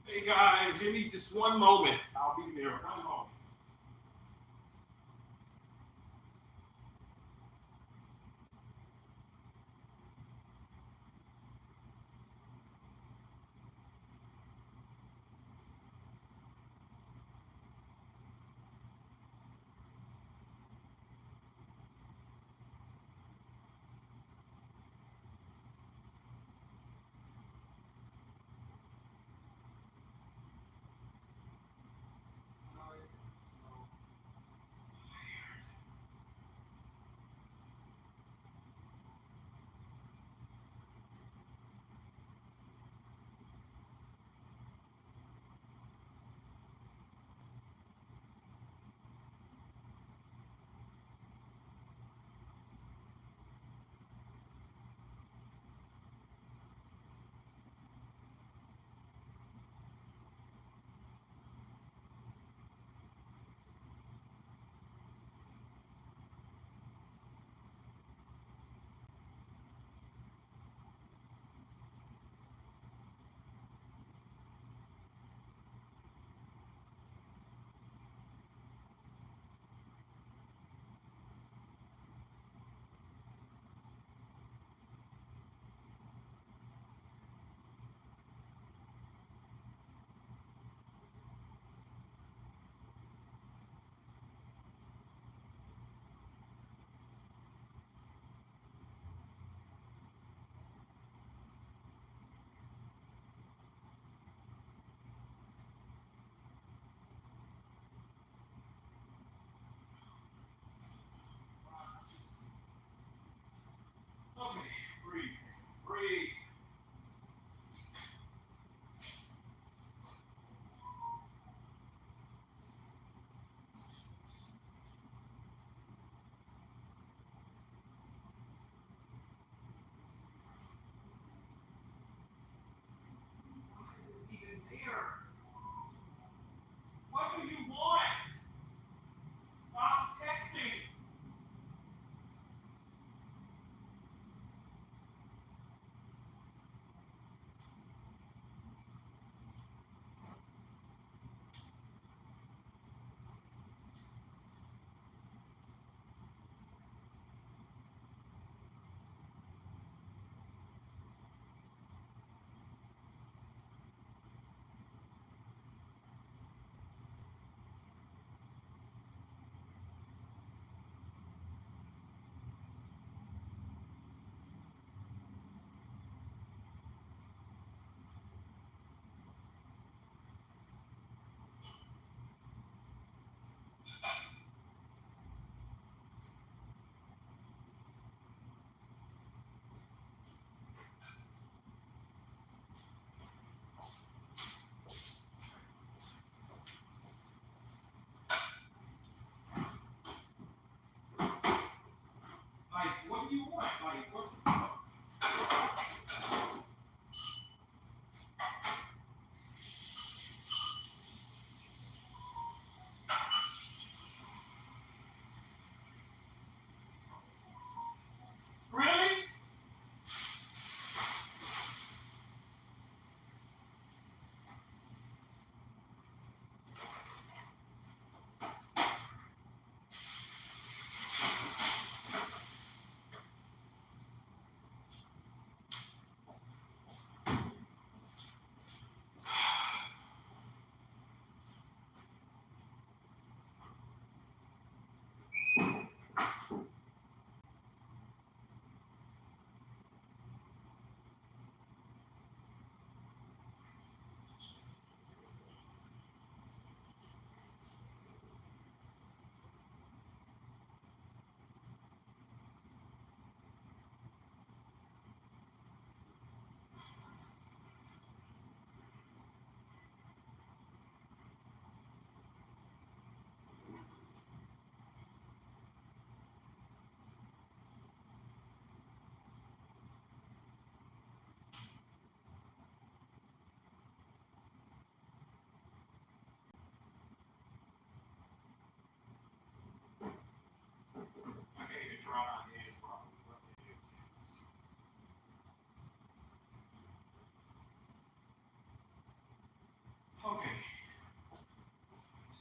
Hey guys, give me just one moment. I'll be there. One moment.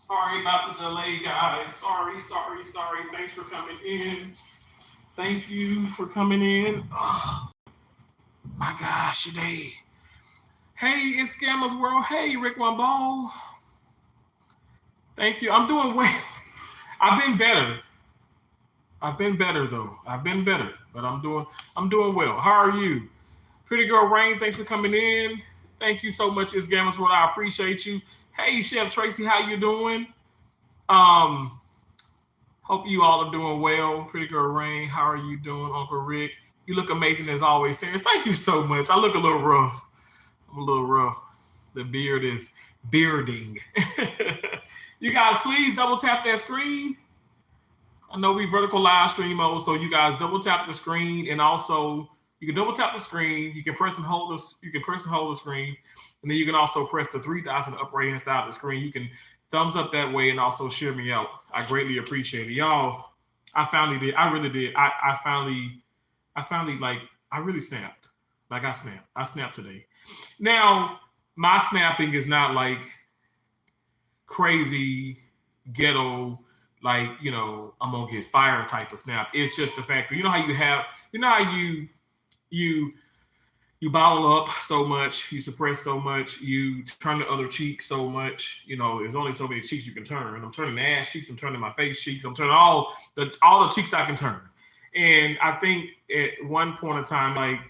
Sorry about the delay, guys. Sorry. Thanks for coming in. Thank you for coming in. Oh, my gosh, today. Hey, it's Scammers World. Hey, Rick One Ball. Thank you. I'm doing well. I've been better. Though. I've been better, but I'm doing well. How are you? Pretty Girl Rain, thanks for coming in. Thank you so much, It's Gamers World. I appreciate you. Hey, Chef Tracy, how you doing? Hope you all are doing well. Pretty Girl Rain, how are you doing, Uncle Rick? You look amazing as always, Sarah. Thank you so much. I look a little rough. I'm a little rough. The beard is bearding. You guys, please double tap that screen. I know we vertical live stream mode, so you guys double tap the screen, and also you can double tap the screen. You can press and hold the screen, and then you can also press the three dots on the upper right hand side of the screen. You can thumbs up that way and also share me out. I greatly appreciate it, y'all. I finally did. I really did. I finally I really snapped. Like I snapped. I snapped today. Now my snapping is not like crazy ghetto, like, you know, I'm gonna get fired type of snap. It's just the fact that you bottle up so much, you suppress so much, you turn the other cheek so much. You know, there's only so many cheeks you can turn. I'm turning the ass cheeks, I'm turning my face cheeks, I'm turning all the cheeks I can turn. And I think at one point in time, like,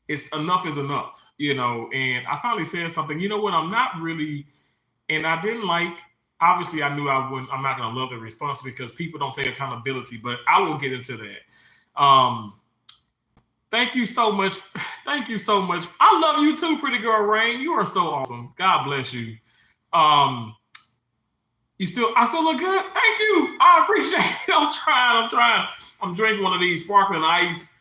it's enough is enough, you know. And I finally said something, you know what, I'm not really, and I didn't like, obviously I knew I'm not gonna love the response because people don't take accountability, but I will get into that. Thank you so much. Thank you so much. I love you too, Pretty Girl Rain. You are so awesome. God bless you. I still look good. Thank you. I appreciate it. I'm trying. I'm drinking one of these sparkling ice.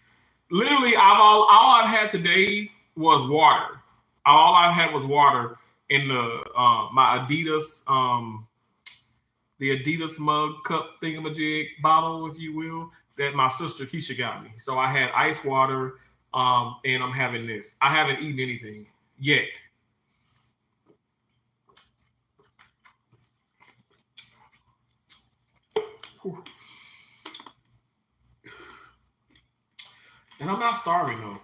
Literally, all I've had today was water. All I've had was water in the my Adidas the Adidas mug cup thingamajig bottle, if you will, that my sister Keisha got me. So I had ice water, and I'm having this. I haven't eaten anything yet. Whew. And I'm not starving though.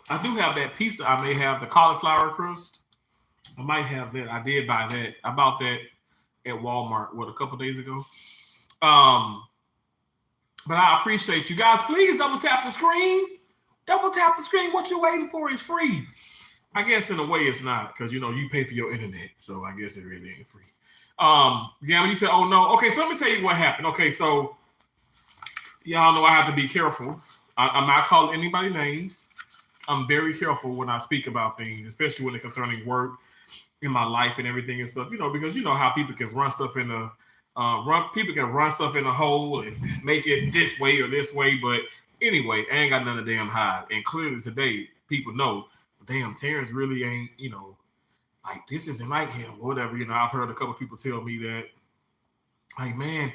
I do have that pizza. I may have the cauliflower crust. I might have that. I did buy that. I bought that at Walmart, a couple days ago. But I appreciate you guys. Please double tap the screen. Double tap the screen. What you waiting for is free. I guess in a way it's not, because, you know, you pay for your internet. So I guess it really ain't free. Gamma, you said, oh no. Okay, so let me tell you what happened. Okay, so y'all know I have to be careful. I'm not calling anybody names. I'm very careful when I speak about things, especially when it's concerning work in my life and everything and stuff, you know, because you know how people can run stuff in a hole and make it this way or this way. But anyway, I ain't got none of damn hide. And clearly today, people know, damn, Terrence really ain't, you know, like, this isn't like him or whatever. You know, I've heard a couple people tell me that, like, man,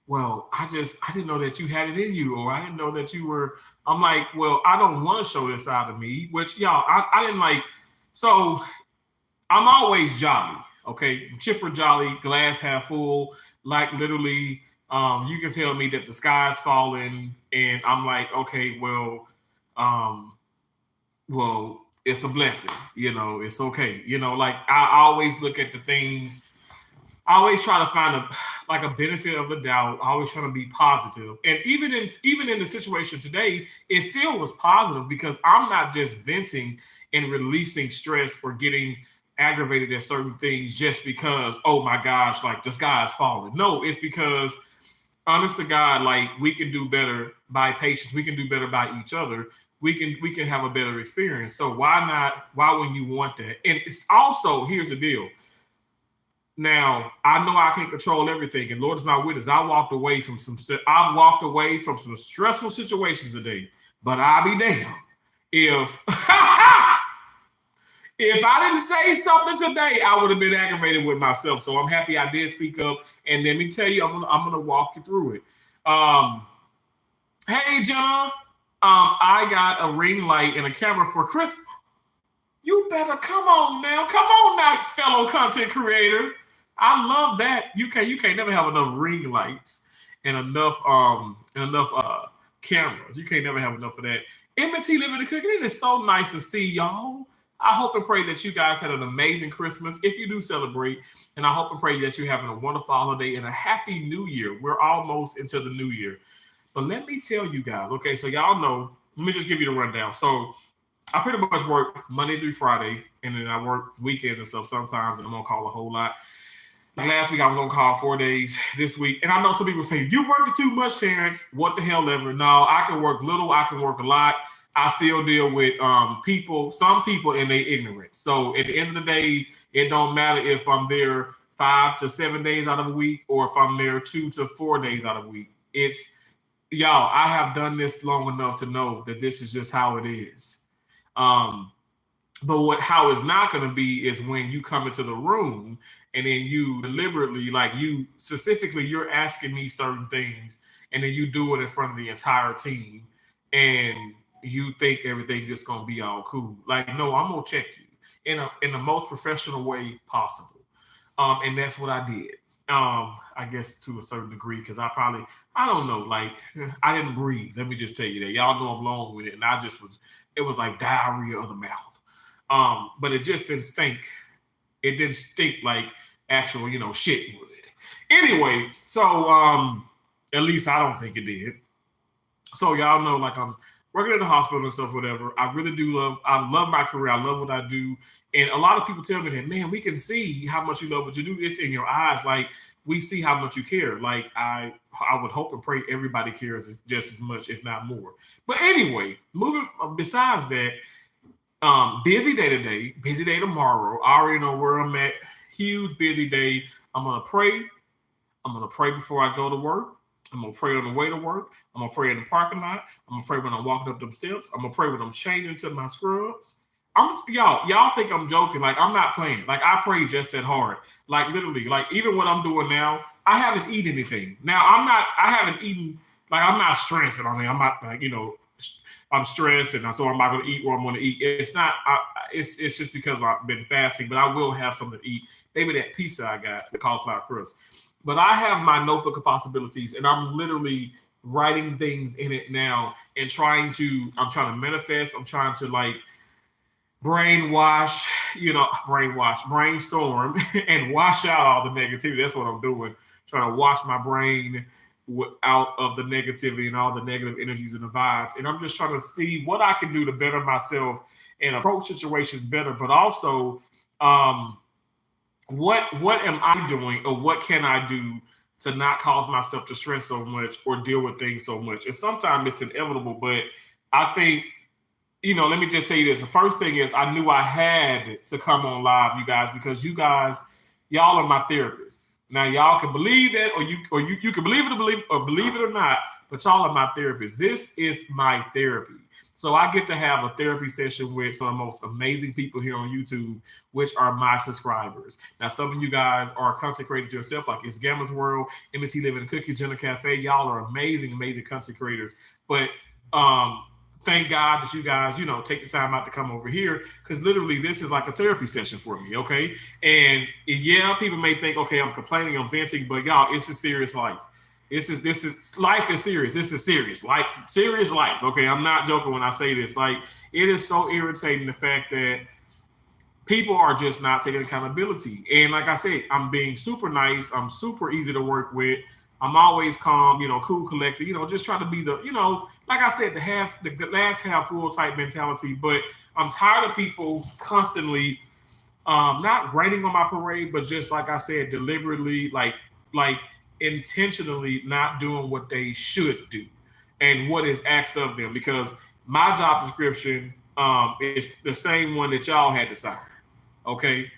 well, I didn't know that you had it in you, or I didn't know that you were. I'm like, well, I don't want to show this side of me, which, y'all, I didn't like. So I'm always jolly, okay? Chipper jolly, glass half full. Like, literally, you can tell me that the sky's falling, and I'm like, okay, well, it's a blessing, you know, it's okay. You know, like, I always look at the things. I always try to find a benefit of the doubt. I always try to be positive. And even in the situation today, it still was positive because I'm not just venting and releasing stress or getting aggravated at certain things just because, oh my gosh, like, the sky's falling. No, it's because, honest to God, like, we can do better by patience. We can do better by each other. We can have a better experience. So why wouldn't you want that? And it's also, here's the deal. Now, I know I can't control everything, and Lord is my witness. I've walked away from some stressful situations today, but I'll be damned if if I didn't say something today, I would have been aggravated with myself. So I'm happy I did speak up, and let me tell you, I'm gonna walk you through it. Hey, Jenna, I got a ring light and a camera for Christmas. You better come on now. Come on now, fellow content creator. I love that. You can't never have enough ring lights and enough cameras. You can't never have enough of that. M&T Living and Cooking. It is so nice to see y'all. I hope and pray that you guys had an amazing Christmas if you do celebrate. And I hope and pray that you're having a wonderful holiday and a happy new year. We're almost into the new year. But let me tell you guys, okay, so y'all know, let me just give you the rundown. So I pretty much work Monday through Friday, and then I work weekends and stuff sometimes, and I'm on call a whole lot. Like last week, I was on call 4 days. This week, and I know some people say you working too much, Terrence. What the hell ever? No, I can work little. I can work a lot. I still deal with people, some people, and they ignorant. So at the end of the day, it don't matter if I'm there 5 to 7 days out of a week or if I'm there 2 to 4 days out of a week. It's y'all. I have done this long enough to know that this is just how it is. Um, but how it's not going to be is when you come into the room and then you deliberately, like you specifically, you're asking me certain things, and then you do it in front of the entire team, and you think everything just gonna be all cool. Like, no, I'm gonna check you in the most professional way possible. And that's what I did. I guess to a certain degree, because I don't know, like I didn't breathe. Let me just tell you that. Y'all know I'm long with it, and it was like diarrhea of the mouth. But it just didn't stink. It didn't stink like actual, shit would. Anyway, so at least I don't think it did. So y'all know, like I'm working in the hospital and stuff, whatever. I love my career. I love what I do. And a lot of people tell me that, man, we can see how much you love what you do. It's in your eyes. Like we see how much you care. Like I would hope and pray everybody cares just as much, if not more. But anyway, moving besides that, busy day today, busy day tomorrow. I already know where I'm at. Huge busy day. I'm gonna pray. I'm gonna pray before I go to work. I'm gonna pray on the way to work. I'm gonna pray in the parking lot. I'm gonna pray when I'm walking up them steps. I'm gonna pray when I'm changing to my scrubs. Y'all think I'm joking. Like I'm not playing. Like I pray just that hard. Like literally, like even what I'm doing now, I haven't eaten anything. Now I haven't eaten, like I'm not stressing on it. I'm not like, I'm stressed and so I'm not gonna eat what I'm gonna eat. It's not it's just because I've been fasting, but I will have something to eat. Maybe that pizza I got, the cauliflower crust. But I have my notebook of possibilities, and I'm literally writing things in it now and I'm trying to manifest. I'm trying to like brainstorm and wash out all the negativity. That's what I'm doing. Trying to wash my brain out of the negativity and all the negative energies and the vibes. And I'm just trying to see what I can do to better myself and approach situations better, but also, what am I doing or what can I do to not cause myself to stress so much or deal with things so much? And sometimes it's inevitable, but I think, let me just tell you this. The first thing is I knew I had to come on live, you guys, because y'all are my therapists. Now y'all can believe that, or you can believe it or not, but y'all are my therapists. This is my therapy. So I get to have a therapy session with some of the most amazing people here on YouTube, which are my subscribers. Now, some of you guys are content creators yourself, like It's Gamma's World, M&T Living and Cookie, Jenna Cafe. Y'all are amazing, amazing content creators. But thank God that you guys, take the time out to come over here, because literally this is like a therapy session for me, okay? And yeah, people may think, okay, I'm complaining, I'm venting, but y'all, it's a serious life. This is life is serious. This is serious, like serious life. Okay, I'm not joking when I say this. Like it is so irritating the fact that people are just not taking accountability. And like I said, I'm being super nice. I'm super easy to work with. I'm always calm, cool, collected. Just try to be the, like I said, the glass half full type mentality. But I'm tired of people constantly, not raining on my parade, but just like I said, deliberately, like intentionally not doing what they should do and what is asked of them, because my job description is the same one that y'all had to sign. Okay,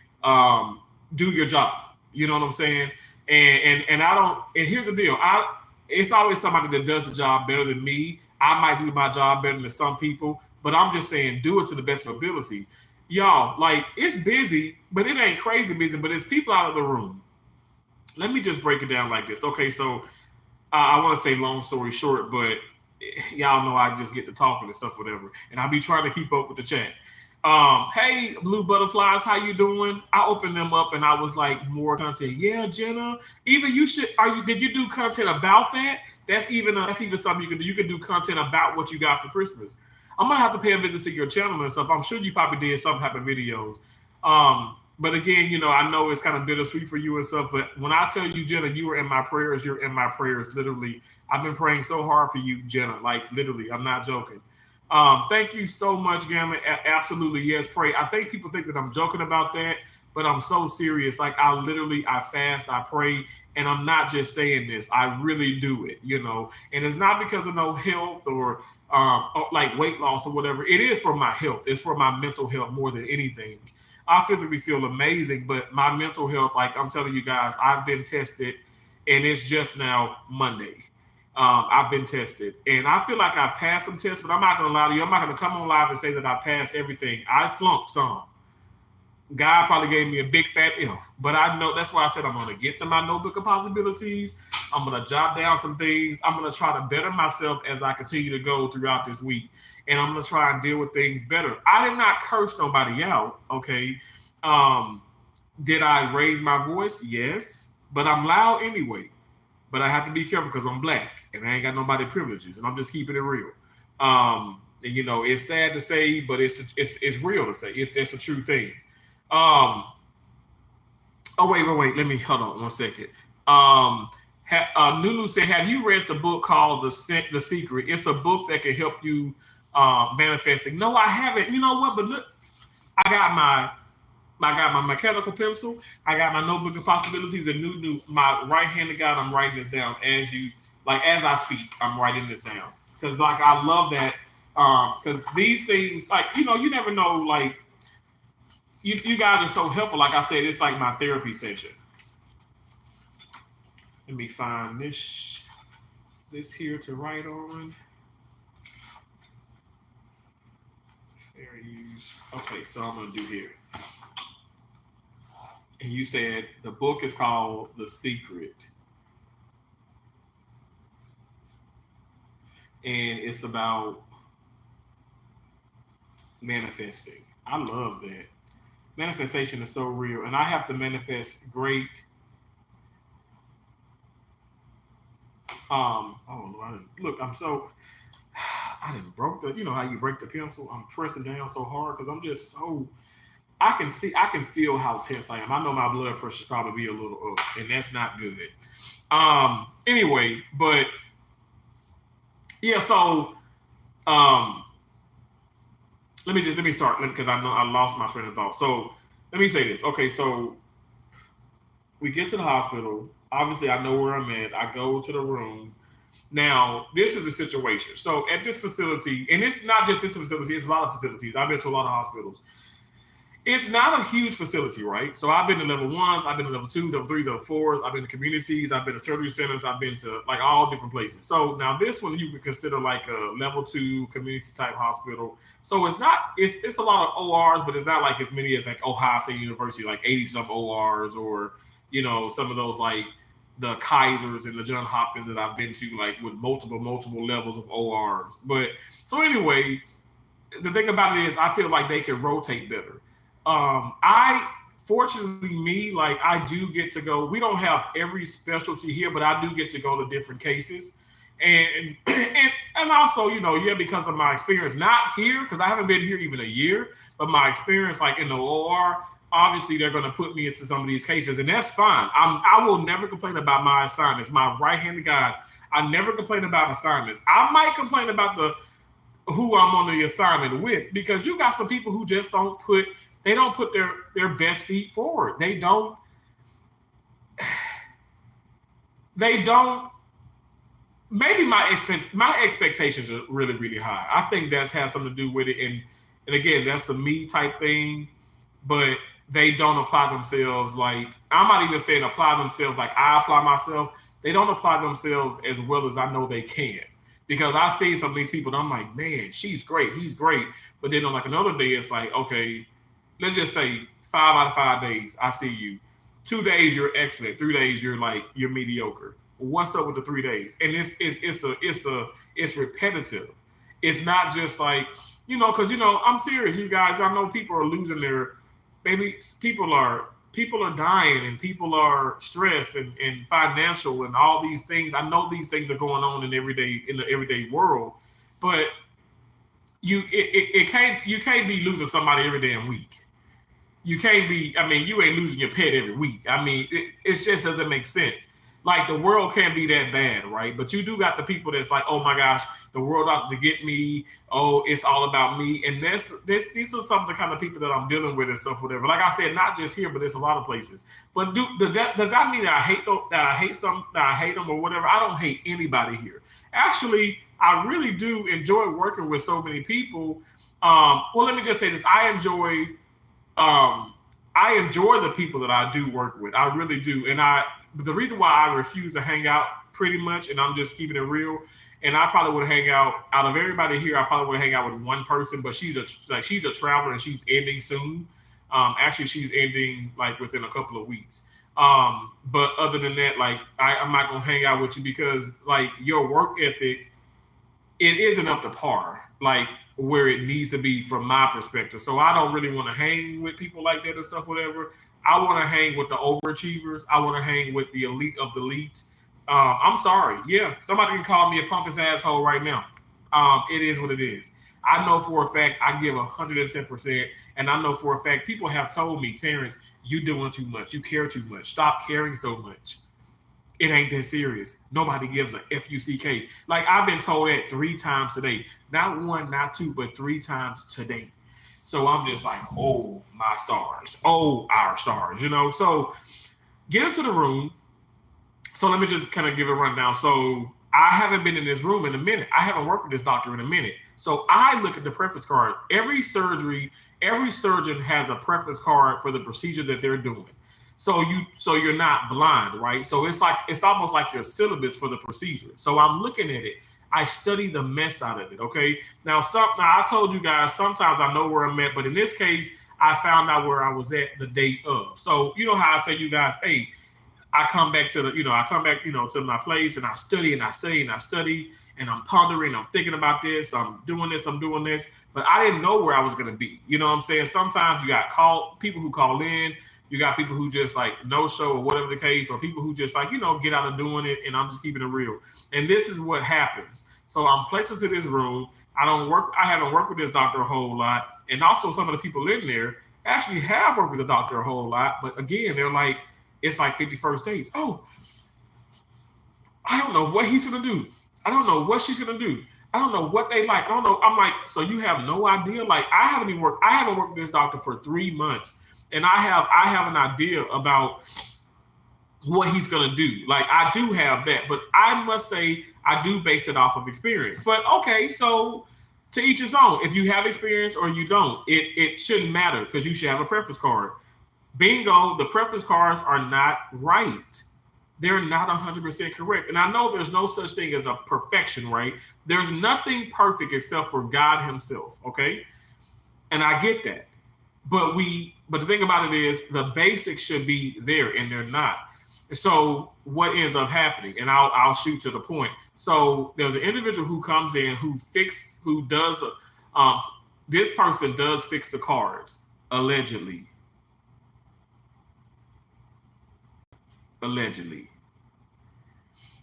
do your job. You know what I'm saying? And I don't. And here's the deal. It's always somebody that does the job better than me. I might do my job better than some people, but I'm just saying, do it to the best of ability. Y'all, like it's busy, but it ain't crazy busy. But it's people out of the room. Let me just break it down like this. Okay, so I want to say long story short, but y'all know I just get to talking and stuff, whatever. And I'll be trying to keep up with the chat. Hey, blue butterflies, how you doing? I opened them up and I was like, more content. Yeah, Jenna. Even you should. Are you? Did you do content about that? That's even something you can do. You can do content about what you got for Christmas. I'm gonna have to pay a visit to your channel and stuff. I'm sure you probably did some type of videos. But again, I know it's kind of bittersweet for you and stuff. But when I tell you, Jenna, you were in my prayers. You're in my prayers. Literally, I've been praying so hard for you, Jenna. Like literally, I'm not joking. Thank you so much, Gamma. Absolutely, yes. Pray. I think people think that I'm joking about that, but I'm so serious. Like I fast, I pray, and I'm not just saying this. I really do it. And it's not because of no health or like weight loss or whatever. It is for my health. It's for my mental health more than anything. I physically feel amazing, but my mental health, like I'm telling you guys, I've been tested, and it's just now Monday. I've been tested, and I feel like I've passed some tests, but I'm not going to lie to you. I'm not going to come on live and say that I passed everything. I flunked some. God probably gave me a big fat F, but I know that's why I said I'm going to get to my notebook of possibilities. I'm going to jot down some things. I'm going to try to better myself as I continue to go throughout this week, and I'm going to try and deal with things better. I did not curse nobody out, okay? Did I raise my voice? Yes, but I'm loud anyway. But I have to be careful because I'm black and I ain't got nobody privileges, and I'm just keeping it real. And it's sad to say, but it's real to say. It's just a true thing. Oh wait. Let me hold on 1 second. Nunu said, "Have you read the book called The Secret? It's a book that can help you manifesting." No, I haven't. You know what? But look, I got my mechanical pencil. I got my notebook of possibilities, and new my right-handed guy. I'm writing this down as I speak. I'm writing this down because I love that because these things you never know you guys are so helpful. Like I said, it's like my therapy session. Let me find this here to write on. Fair use. Okay, so I'm gonna do here. And you said the book is called The Secret. And it's about manifesting. I love that. Manifestation is so real. And I have to manifest great. Look, I didn't broke how you break the pencil. I'm pressing down so hard because I'm just so I can feel how tense I am. I know my blood pressure should probably be a little up, and that's not good. Anyway, but yeah, so let me start because I know I lost my train of thought. So let me say this. Okay, so we get to the hospital. Obviously, I know where I'm at. I go to the room. Now, this is a situation. So at this facility, and it's not just this facility, it's a lot of facilities. I've been to a lot of hospitals. It's not a huge facility, right? So I've been to level ones, I've been to level twos, level threes, level fours, I've been to communities, I've been to surgery centers, I've been to all different places. So now this one you could consider like a level 2 community type hospital. So it's a lot of ORs, but it's not like as many as like Ohio State University, like 80 some ORs, or some of those like the Kaisers and the John Hopkins that I've been to, like with multiple levels of ORs. But so anyway, the thing about it is I feel like they can rotate better. Fortunately, I do get to go. We don't have every specialty here, but I do get to go to different cases, and also, because of my experience, not here because I haven't been here even a year, but my experience like in the OR, obviously they're going to put me into some of these cases, and that's fine. I will never complain about my assignments. My right-handed guy, I never complain about assignments. I might complain about who I'm on the assignment with, because you got some people who just don't put their best feet forward. They don't maybe my expectations are really, really high. I think that's has something to do with it. And again, that's a me type thing, but they don't apply themselves like, I'm not even saying apply themselves like I apply myself. They don't apply themselves as well as I know they can. Because I see some of these people and I'm like, man, she's great, he's great. But then on like another day, it's like, okay, let's just say 5 out of 5 days, I see you. 2 days, you're excellent. 3 days, you're mediocre. What's up with the 3 days? And it's repetitive. It's not just like, because I'm serious, you guys. I know people are losing their maybe people are dying and people are stressed and financial and all these things. I know these things are going on in the everyday world, but it can't you can't be losing somebody every damn week. You can't be. I mean, you ain't losing your pet every week. I mean, it just doesn't make sense. Like the world can't be that bad, right? But you do got the people that's like, oh my gosh, the world out to get me. Oh, it's all about me. And these are some of the kind of people that I'm dealing with and stuff, whatever. Like I said, not just here, but there's a lot of places. But does that mean that I hate them or whatever? I don't hate anybody here. Actually, I really do enjoy working with so many people. Well, let me just say this: um, I enjoy the people that I do work with. I really do. And the reason why I refuse to hang out pretty much, and I'm just keeping it real, and I probably would hang out of everybody here, I probably would hang out with one person, but she's a traveler and she's ending soon. Actually, she's ending like within a couple of weeks. But other than that, like I'm not gonna hang out with you because like your work ethic it isn't up to par, like where it needs to be from my perspective. So I don't really want to hang with people like that and stuff, whatever. I want to hang with the overachievers. I want to hang with the elite of the elite. I'm sorry. Yeah, somebody can call me a pompous asshole right now. It is what it is. I know for a fact I give 110%, and I know for a fact people have told me, Terrence, you doing too much. You care too much. Stop caring so much. It ain't that serious. Nobody gives a fuck. Like I've been told that 3 times today. Not one, not two, but 3 times today. So I'm just like, oh my stars. Oh, our stars, So get into the room. So let me just kind of give a rundown. So I haven't been in this room in a minute. I haven't worked with this doctor in a minute. So I look at the preference card. Every surgeon has a preference card for the procedure that they're doing. So you're not blind, right? So it's almost like your syllabus for the procedure. So I'm looking at it. I study the mess out of it. Okay. Now I told you guys sometimes I know where I'm at, but in this case, I found out where I was at the day of. So you know how I say you guys, hey, I come back, to my place and I study and I study and I study and I'm pondering, I'm thinking about this, I'm doing this, but I didn't know where I was going to be. You know what I'm saying? Sometimes you got people who call in, you got people who just like no show or whatever the case, or people who just like, get out of doing it. And I'm just keeping it real. And this is what happens. So I'm placed into this room. I haven't worked with this doctor a whole lot. And also some of the people in there actually have worked with the doctor a whole lot. But again, they're like, it's like 51st days. Oh, I don't know what he's gonna do. I don't know what she's gonna do. I don't know what they like. I don't know. I'm like, so you have no idea? Like I haven't worked with this doctor for 3 months. And I have an idea about what he's gonna do. Like I do have that, but I must say I do base it off of experience. But okay, so to each his own. If you have experience or you don't, it shouldn't matter because you should have a preference card. Bingo, the preference cards are not right. They're not 100% correct. And I know there's no such thing as a perfection, right? There's nothing perfect except for God himself, okay? And I get that. But the thing about it is the basics should be there and they're not. So what ends up happening, and I'll shoot to the point. So there's an individual who comes in this person does fix the cards, allegedly. Allegedly.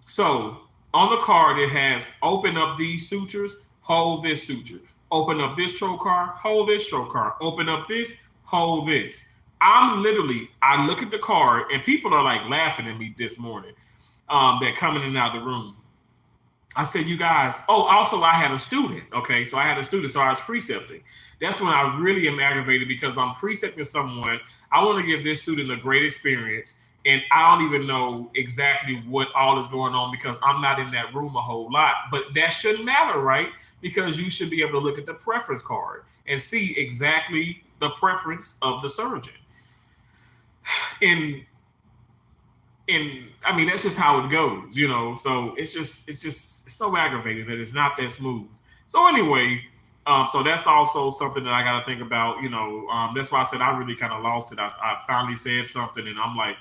So on the card, it has open up these sutures, hold this suture. Open up this trocar, hold this trocar. Open up this, hold this. I look at the card and people are like laughing at me this morning. They're coming in and out of the room. I said, you guys, also I had a student. Okay, so I had a student, so I was precepting. That's when I really am aggravated because I'm precepting someone. I want to give this student a great experience. And I don't even know exactly what all is going on because I'm not in that room a whole lot. But that shouldn't matter, right? Because you should be able to look at the preference card and see exactly the preference of the surgeon. And I mean, that's just how it goes, So it's so aggravating that it's not that smooth. So anyway, so that's also something that I got to think about, That's why I said I really kind of lost it. I finally said something, and I'm like,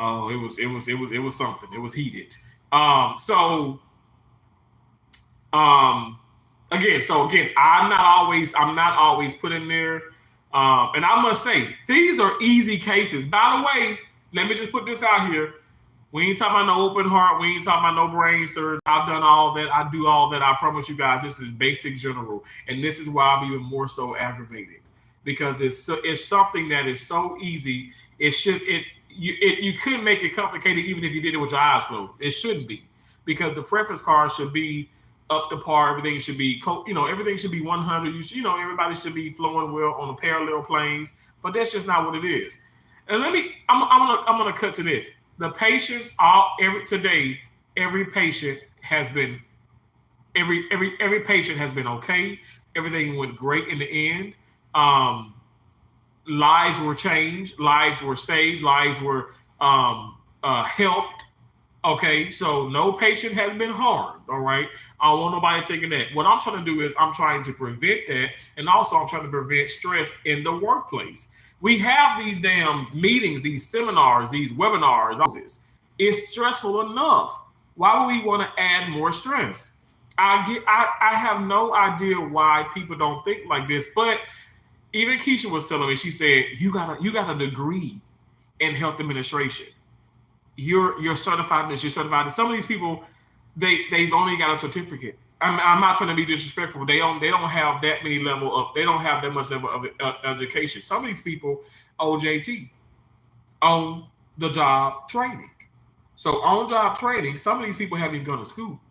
oh, it was something. It was heated. So Um, again, I'm not always put in there. And I must say, these are easy cases. By the way, let me just put this out here. We ain't talking about no open heart. We ain't talking about no brain surgery. I've done all that. I do all that. I promise you guys, this is basic general, and this is why I'm even more so aggravated because it's something that is so easy. You couldn't make it complicated even if you did it with your eyes closed. It shouldn't be because the preference card should be up to par. Everything should be everything should be 100. Everybody should be flowing well on the parallel planes, but that's just not what it is. And I'm gonna cut to this. The patients all every patient has been every patient has been okay. Everything went great in the end. Um, Lives were changed, lives were saved, lives were helped. Okay, so no patient has been harmed. All right, I don't want nobody thinking that. What I'm trying to do is I'm trying to prevent that, and also I'm trying to prevent stress in the workplace. We have these damn meetings, these seminars, these webinars. It's stressful enough. Why would we want to add more stress? I have no idea why people don't think like this, but even Keisha was telling me, she said, you got a degree in health administration. You're certified in this, you're certified in some of these people, they've only got a certificate. I'm not trying to be disrespectful. They don't have that many level of they don't have that much level of education. Some of these people OJT, on the job training. So on job training, some of these people haven't even gone to school.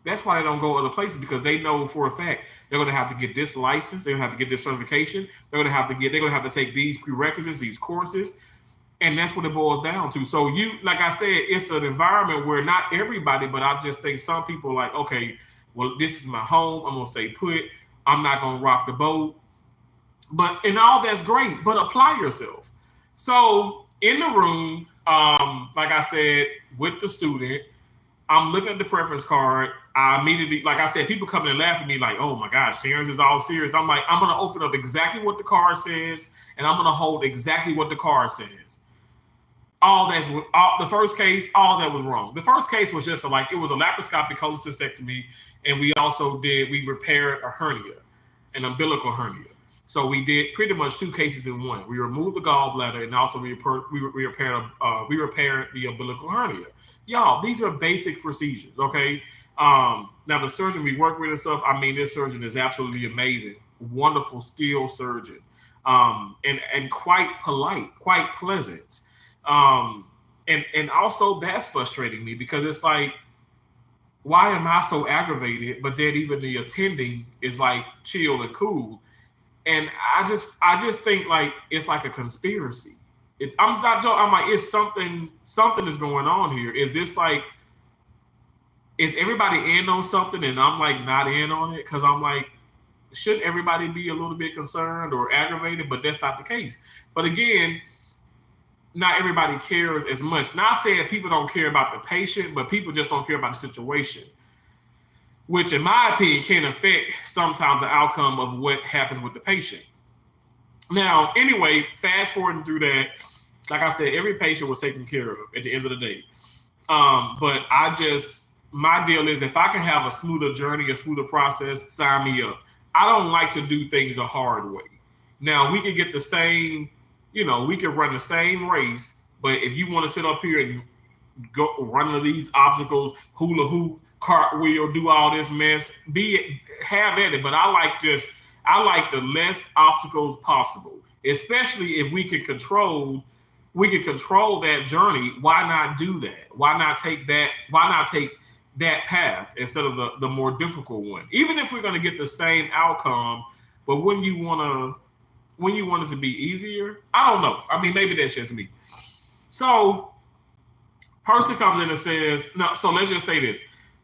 That's why they don't go other places because they know for a fact they're going to have to get this license, they're going to have to get this certification, they're going to have to take these prerequisites, these courses, and that's what it boils down to. So like I said, it's an environment where not everybody, but I just think some people like, okay, well, this is my home, I'm gonna stay put, I'm not gonna rock the boat, and all that's great, but apply yourself. So in the room, like I said, with the student, I'm looking at the preference card. I immediately, like I said, people come in and laugh at me like, oh my gosh, Terrence is all serious. I'm like, I'm going to open up exactly what the card says, and I'm going to hold exactly what the card says. The first case, all that was wrong. The first case was just it was a laparoscopic cholecystectomy, and we repaired a hernia, an umbilical hernia. So we did pretty much two cases in one. We removed the gallbladder, and also we repaired the umbilical hernia. Y'all, these are basic procedures, okay? Now the surgeon we work with and stuff, I mean, this surgeon is absolutely amazing, wonderful, skilled surgeon, and quite polite, quite pleasant. And also that's frustrating me because it's like, why am I so aggravated? But then even the attending is like chill and cool, and I just think like it's like a conspiracy. I'm not joking. I'm like, it's something is going on here. Is this like, is everybody in on something and I'm like not in on it? Because I'm like, shouldn't everybody be a little bit concerned or aggravated? But that's not the case. But again, not everybody cares as much. Not saying people don't care about the patient, but people just don't care about the situation, which in my opinion can affect sometimes the outcome of what happens with the patient. Now, anyway, fast forwarding through that, like I said, every patient was taken care of at the end of the day. But my deal is if I can have a smoother journey, a smoother process, sign me up. I don't like to do things a hard way. Now, we could get the same, we could run the same race, but if you want to sit up here and go run these obstacles, hula hoop, cartwheel, do all this mess, have at it. But I like the less obstacles possible, especially if we can control that journey. Why not do that? Why not take that path instead of the more difficult one? Even if we're going to get the same outcome, but when you want it to be easier, I don't know. I mean, maybe that's just me. So person comes in and says, no, so let's just say this.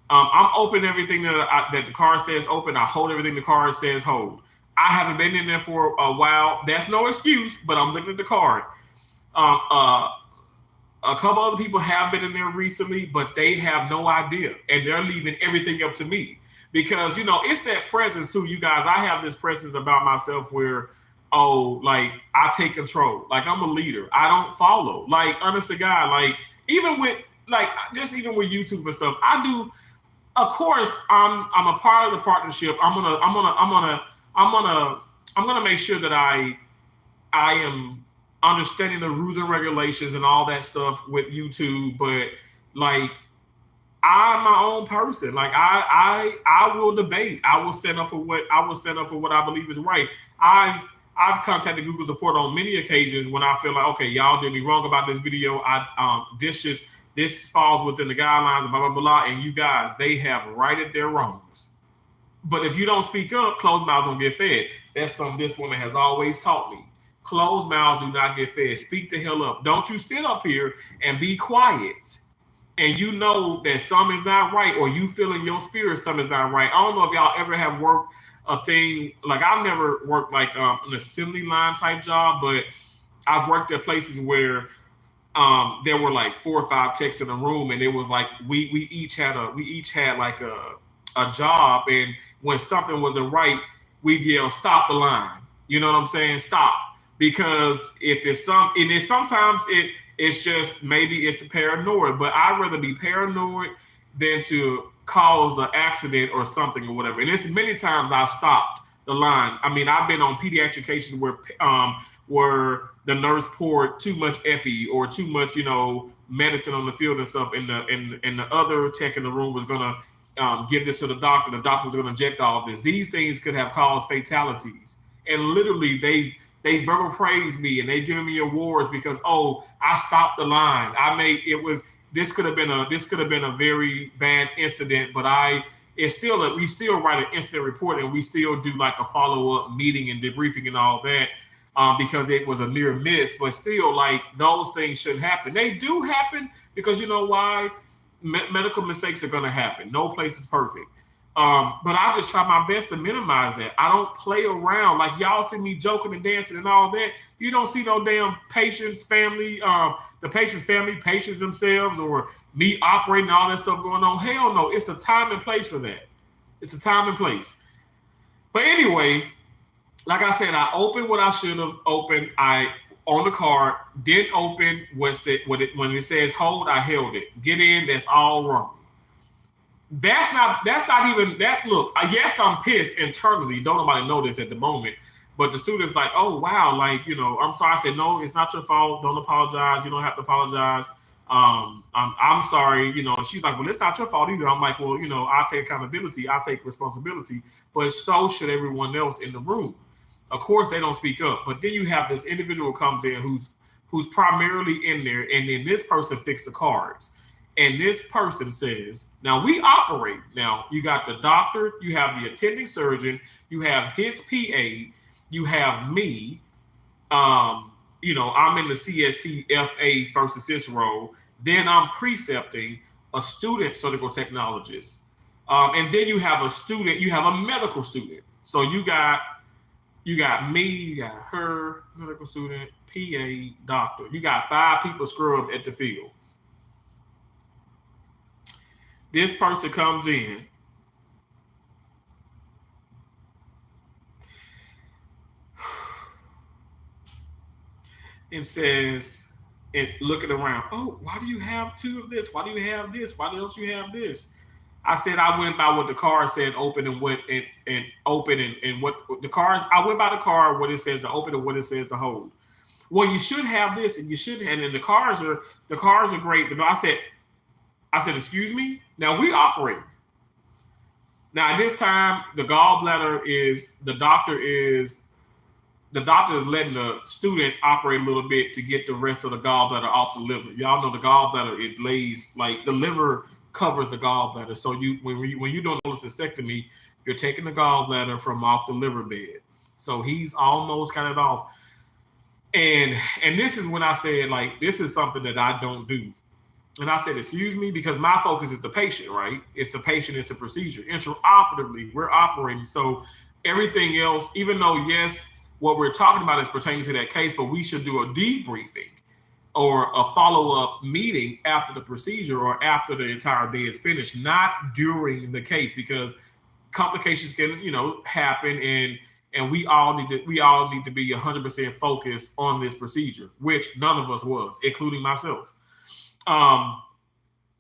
I'm open everything that the card says open. I hold everything the card says hold. I haven't been in there for a while. That's no excuse, but I'm looking at the card. A couple other people have been in there recently, but they have no idea. And they're leaving everything up to me. Because, it's that presence too, you guys. I have this presence about myself where, like, I take control. Like, I'm a leader. I don't follow. Like, honest to God, like, even with YouTube and stuff, I do Of course, I'm a part of the partnership. I'm gonna make sure that I am understanding the rules and regulations and all that stuff with YouTube. But like, I'm my own person. Like, I will debate. I will stand up for what I believe is right. I've I've contacted Google support on many occasions when I feel like, okay, y'all did me wrong about this video. This falls within the guidelines, blah blah blah. And you guys, they have righted their wrongs. But if you don't speak up, closed mouths don't get fed. That's something this woman has always taught me. Closed mouths do not get fed. Speak the hell up. Don't you sit up here and be quiet. And you know that something is not right, or you feel in your spirit something is not right. I don't know if y'all ever have worked a thing, like I've never worked like an assembly line type job, but I've worked at places where there were like 4 or 5 techs in the room, and it was like we each had like a job, and when something wasn't right, we'd yell, "Stop the line!" You know what I'm saying? Stop, because if it's sometimes it's just maybe it's paranoid, but I'd rather be paranoid than to cause an accident or something or whatever. And it's many times I stopped the line. I mean, I've been on pediatric cases where the nurse poured too much epi or too much, medicine on the field and stuff, and the other tech in the room was gonna give this to the doctor. The doctor was gonna inject all of this. These things could have caused fatalities, and literally they verbal praised me and they've given me awards because, oh, I stopped the line. This could have been a very bad incident, but we still write an incident report, and we still do like a follow-up meeting and debriefing and all that, because it was a near miss. But still, like, those things shouldn't happen. They do happen because you know why? Medical mistakes are going to happen. No place is perfect. But I just try my best to minimize that. I don't play around. Like, y'all see me joking and dancing and all that. You don't see no damn patient's family, the patient's family, patients themselves, or me operating, all that stuff going on. Hell no. It's a time and place for that. It's a time and place. But anyway, like I said, I opened what I should have opened. On the card, didn't open when it says hold, I held it. Get in, that's all wrong. That's not even that. Look, yes, I'm pissed internally. Don't nobody know this at the moment, but the student's like, oh wow, like, I'm sorry. I said, no, it's not your fault. Don't apologize. You don't have to apologize. I'm sorry. She's like, well, it's not your fault either. I'm like, well, I'll take accountability. I'll take responsibility, but so should everyone else in the room. Of course, they don't speak up, but then you have this individual comes in who's primarily in there, and then this person fixed the cards. And this person says, now we operate. Now you got the doctor, you have the attending surgeon, you have his PA, you have me. I'm in the CSC FA first assist role. Then I'm precepting a student surgical technologist. And then you have a medical student. So you got me, you got her, medical student, PA, doctor. You got 5 people scrubbed at the field. This person comes in and says, and looking around, oh, why do you have 2 of this? Why do you have this? Why else you have this? I said I went by what the card said, open and what and open and what the cards. I went by the card, what it says to open and what it says to hold. Well, you should have this, and you should, and then the cards are great. But I said, excuse me? Now we operate. Now at this time, the doctor is letting the student operate a little bit to get the rest of the gallbladder off the liver. Y'all know the gallbladder, it lays, like the liver covers the gallbladder. So when you don't notice cystectomy, you're taking the gallbladder from off the liver bed. So he's almost got it off. And this is when I said, like, this is something that I don't do. And I said, excuse me, because my focus is the patient, right? It's the patient, it's the procedure. Intraoperatively, we're operating. So everything else, even though, yes, what we're talking about is pertaining to that case, but we should do a debriefing or a follow-up meeting after the procedure or after the entire day is finished, not during the case, because complications can, happen, and we all need to be 100% focused on this procedure, which none of us was, including myself.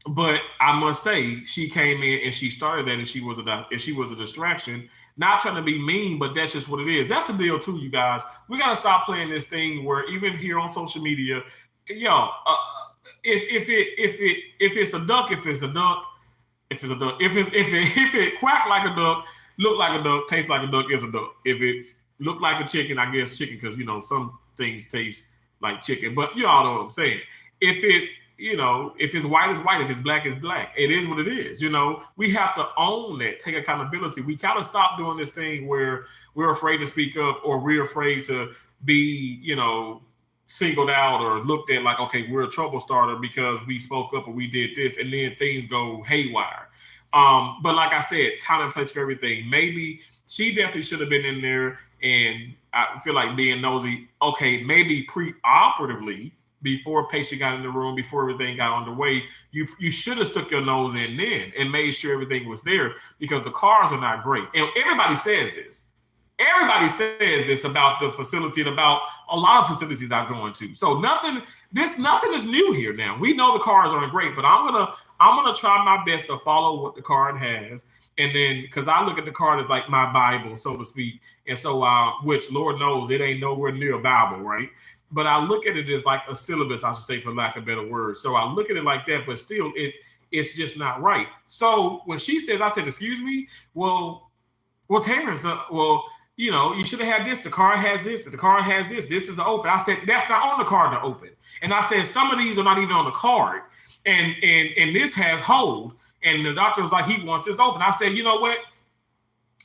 But I must say, she came in and she started that, and she was a distraction. Not trying to be mean, but that's just what it is. That's the deal too, you guys. We gotta stop playing this thing where even here on social media, yo, if it's a duck, if it's a duck, if it's a duck, if it quack like a duck, look like a duck, taste like a duck, is a duck. If it's look like a chicken, I guess chicken, because some things taste like chicken. But you all know what I'm saying. If it's if it's white, it's white. If it's black, it's black. It is what it is. We have to own that, take accountability. We gotta stop doing this thing where we're afraid to speak up, or we're afraid to be, singled out or looked at like, okay, we're a trouble starter because we spoke up or we did this, and then things go haywire. But like I said, time and place for everything. Maybe she definitely should have been in there, and I feel like being nosy. Okay, maybe pre-operatively, before a patient got in the room, before everything got underway, you should have stuck your nose in then and made sure everything was there, because the cars are not great. And everybody says this. Everybody says this about the facility and about a lot of facilities I'm going to. So nothing is new here now. We know the cars aren't great, but I'm gonna try my best to follow what the card has. And then, because I look at the card as like my Bible, so to speak. And so, which Lord knows it ain't nowhere near a Bible, right? But I look at it as like a syllabus, I should say, for lack of better words. So I look at it like that, but still it's just not right. So when she says, I said, excuse me, well, Terrence, you should have had this. The card has this. The card has this. This is the open. I said, that's not on the card to open. And I said, some of these are not even on the card. And this has hold. And the doctor was like, he wants this open. I said, you know what?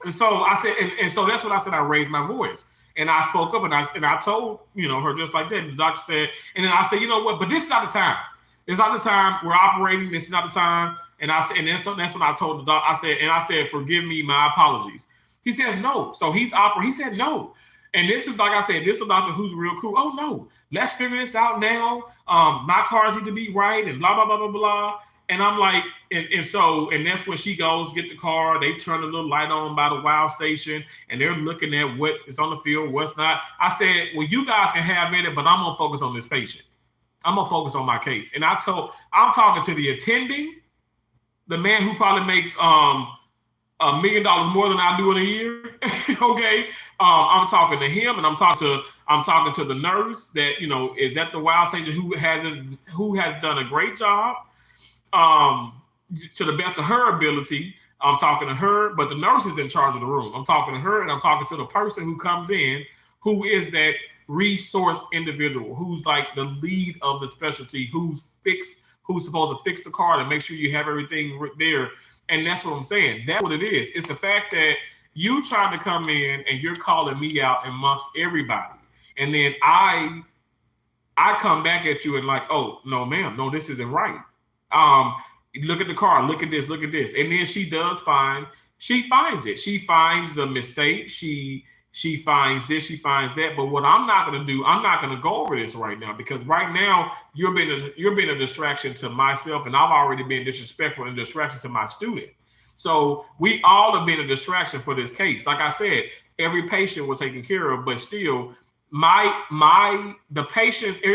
And so I said, and so that's what I said. I raised my voice. And I spoke up, and I told, her just like that. And the doctor said, and then I said, you know what? But this is not the time. It's not the time. We're operating. This is not the time. And I said, and that's when I told the doctor, I said, forgive me, my apologies. He says no. So he's operating. He said no. And this is, like I said, this is a doctor who's real cool. Oh, no. Let's figure this out now. My cars need to be right, and blah, blah, blah, blah, blah. And I'm like, and that's when she goes, get the car. They turn a little light on by the WOW station, and they're looking at what is on the field, what's not. I said, well, you guys can have it, but I'm going to focus on this patient. I'm going to focus on my case. And I'm talking to the attending, the man who probably makes $1 million more than I do in a year. Okay. I'm talking to him, and I'm talking to the nurse that, is at the WOW station, who has done a great job. To the best of her ability. I'm talking to her, but the nurse is in charge of the room. I'm talking to her, and I'm talking to the person who comes in, who is that resource individual, who's like the lead of the specialty, who's supposed to fix the card and make sure you have everything there. And that's what I'm saying. That's what it is. It's the fact that you trying to come in and you're calling me out amongst everybody. And then I come back at you and like, oh, no, ma'am, no, this isn't right. Look at the car, look at this. And then she finds it. She finds the mistake. She finds this, she finds that. But what I'm not going to do, I'm not going to go over this right now, because right now you're being a distraction to myself, and I've already been disrespectful and distraction to my student. So we all have been a distraction for this case. Like I said, every patient was taken care of, but still, every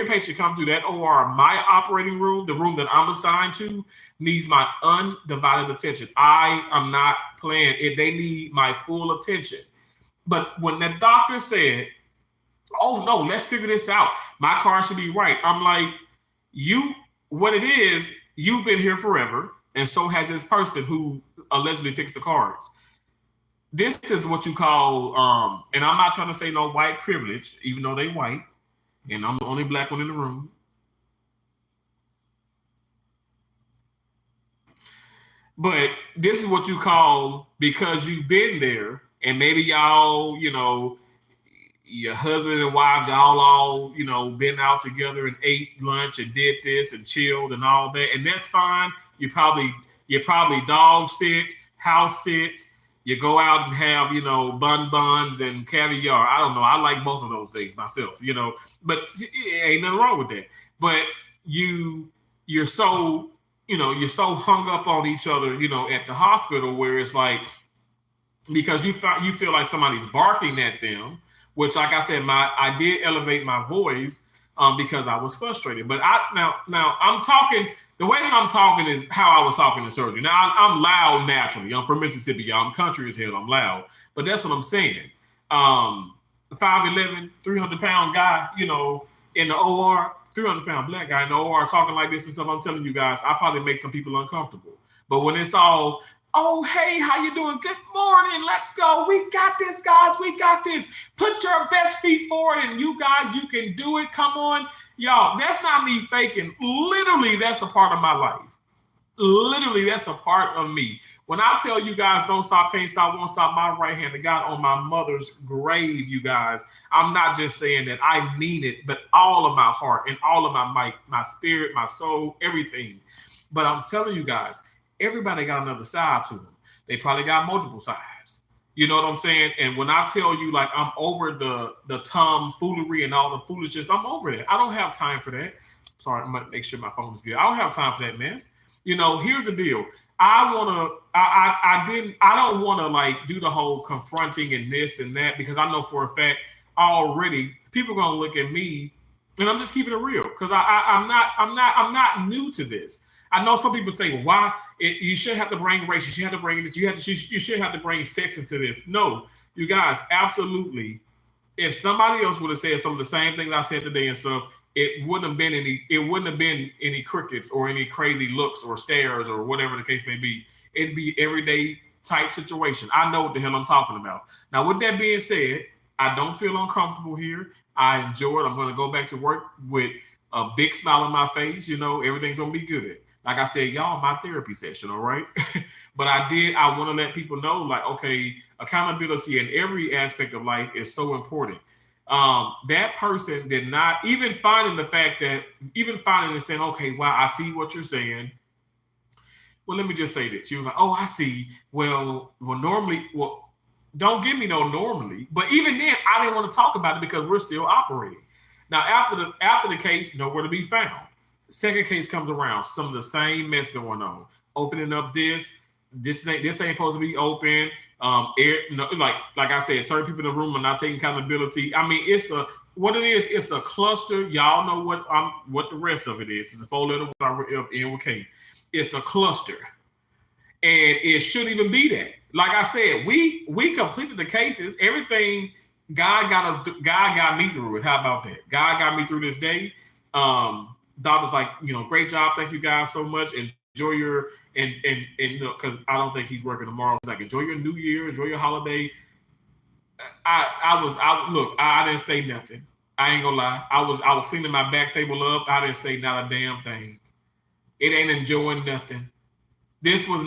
patient comes through that OR, my operating room, the room that I'm assigned to, needs my undivided attention. I am not playing it. They need my full attention. But when the doctor said, oh no, let's figure this out, my car should be right, I'm like, what it is, you've been here forever, and so has this person who allegedly fixed the cards. This is what you call, and I'm not trying to say no white privilege, even though they white, and I'm the only black one in the room. But this is what you call, because you've been there, and maybe y'all, your husband and wives, y'all all, been out together and ate lunch and did this and chilled and all that, and that's fine. You probably dog sit, house sit. You go out and have, buns and caviar. I don't know. I like both of those things myself, but ain't nothing wrong with that. But you're so hung up on each other, at the hospital, where it's like, because you feel like somebody's barking at them, which, like I said, I did elevate my voice, because I was frustrated. But now I'm talking. The way that I'm talking is how I was talking in surgery. Now I'm loud naturally. I'm from Mississippi, y'all. I'm country as hell. I'm loud, but that's what I'm saying. 5'11", 300-pound guy, in the OR, 300-pound black guy in the OR talking like this and stuff. I'm telling you guys, I probably make some people uncomfortable. But when it's all, oh, hey, how you doing? Good morning. Let's go. We got this, guys. We got this. Put your best feet forward, and you guys, you can do it. Come on. Y'all, that's not me faking. Literally, that's a part of my life. Literally, that's a part of me. When I tell you guys, don't stop, can't stop, won't stop, my right hand to God on my mother's grave, you guys, I'm not just saying that. I mean it, but all of my heart and all of my spirit, my soul, everything. But I'm telling you guys, everybody got another side to them. They probably got multiple sides. You know what I'm saying? And when I tell you, like, I'm over the tomfoolery and all the foolishness, I'm over that. I don't have time for that. Sorry, I'm gonna make sure my phone is good. I don't have time for that mess. Here's the deal. I don't want to like do the whole confronting and this and that, because I know for a fact already people are gonna look at me, and I'm just keeping it real, because I'm not new to this. I know some people say, well, why you should have to bring race, you should have to bring this, you should have to bring sex into this. No, you guys, absolutely. If somebody else would have said some of the same things I said today and stuff, it wouldn't have been any crickets or any crazy looks or stares or whatever the case may be. It'd be everyday type situation. I know what the hell I'm talking about. Now, with that being said, I don't feel uncomfortable here. I enjoy it. I'm going to go back to work with a big smile on my face. Everything's going to be good. Like I said, y'all, my therapy session, all right? But I want to let people know, like, okay, accountability in every aspect of life is so important. That person did not even finding and saying, okay, wow, I see what you're saying. Well, let me just say this. She was like, oh, I see. Well, normally, don't give me no normally. But even then, I didn't want to talk about it because we're still operating. Now, after the case, nowhere to be found. Second case comes around, some of the same mess going on. Opening up this ain't supposed to be open. Like I said, certain people in the room are not taking accountability. I mean, it's a cluster. Y'all know what the rest of it is. It's a 4-letter word, end with K. It's a cluster, and it shouldn't even be that. Like I said, we completed the cases. Everything. God got me through it. How about that? God got me through this day. Doctor's like, great job. Thank you guys so much. Enjoy your and because I don't think he's working tomorrow. It's like, enjoy your New Year, enjoy your holiday. I didn't say nothing. I ain't gonna lie. I was cleaning my back table up. I didn't say not a damn thing. It ain't enjoying nothing. This was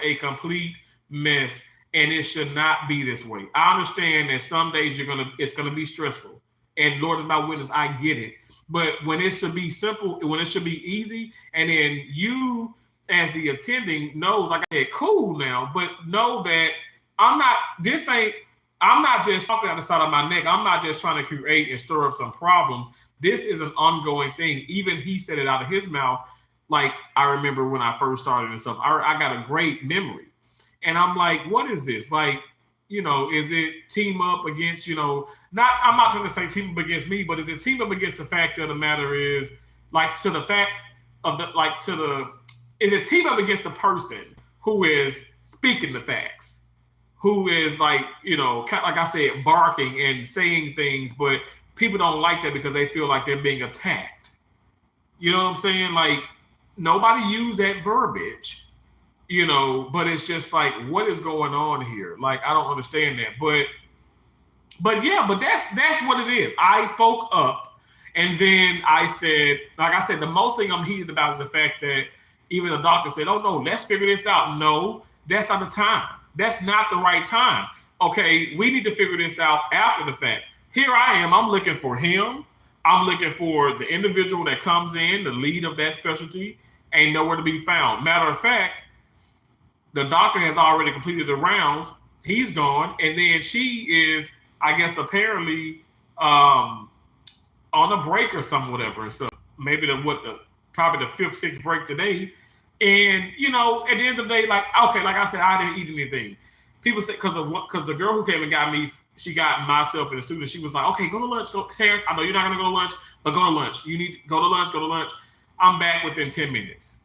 a complete mess, and it should not be this way. I understand that some days it's gonna be stressful, and Lord is my witness, I get it. But when it should be simple, when it should be easy, and then you as the attending knows, like I said, cool now, but know that I'm not just talking out the side of my neck. I'm not just trying to create and stir up some problems. This is an ongoing thing. Even he said it out of his mouth. Like, I remember when I first started and stuff, I got a great memory. And I'm like, what is this? Like, is it team up against, I'm not trying to say team up against me, but is it team up against the fact of the matter is, like, is it team up against the person who is speaking the facts, who is like, like I said, barking and saying things, but people don't like that because they feel like they're being attacked. You know what I'm saying? Like, nobody use that verbiage. But it's just like, what is going on here? Like, I don't understand that. But that's what it is. I spoke up, and then I said, like I said, the most thing I'm heated about is the fact that even the doctor said, oh no, let's figure this out. No, that's not the time. That's not the right time. Okay, we need to figure this out after the fact. Here I am, I'm looking for him. I'm looking for the individual that comes in, the lead of that specialty, ain't nowhere to be found. Matter of fact, the doctor has already completed the rounds. He's gone. And then she is, I guess, apparently on a break or something, whatever. And so maybe probably the 5th, 6th break today. And, at the end of the day, like, okay, like I said, I didn't eat anything. People say because the girl who came and got me, she got myself and the student. She was like, okay, go to lunch. Go, Terrence, I know you're not gonna go to lunch, but go to lunch. You need to go to lunch. Go to lunch. I'm back within 10 minutes.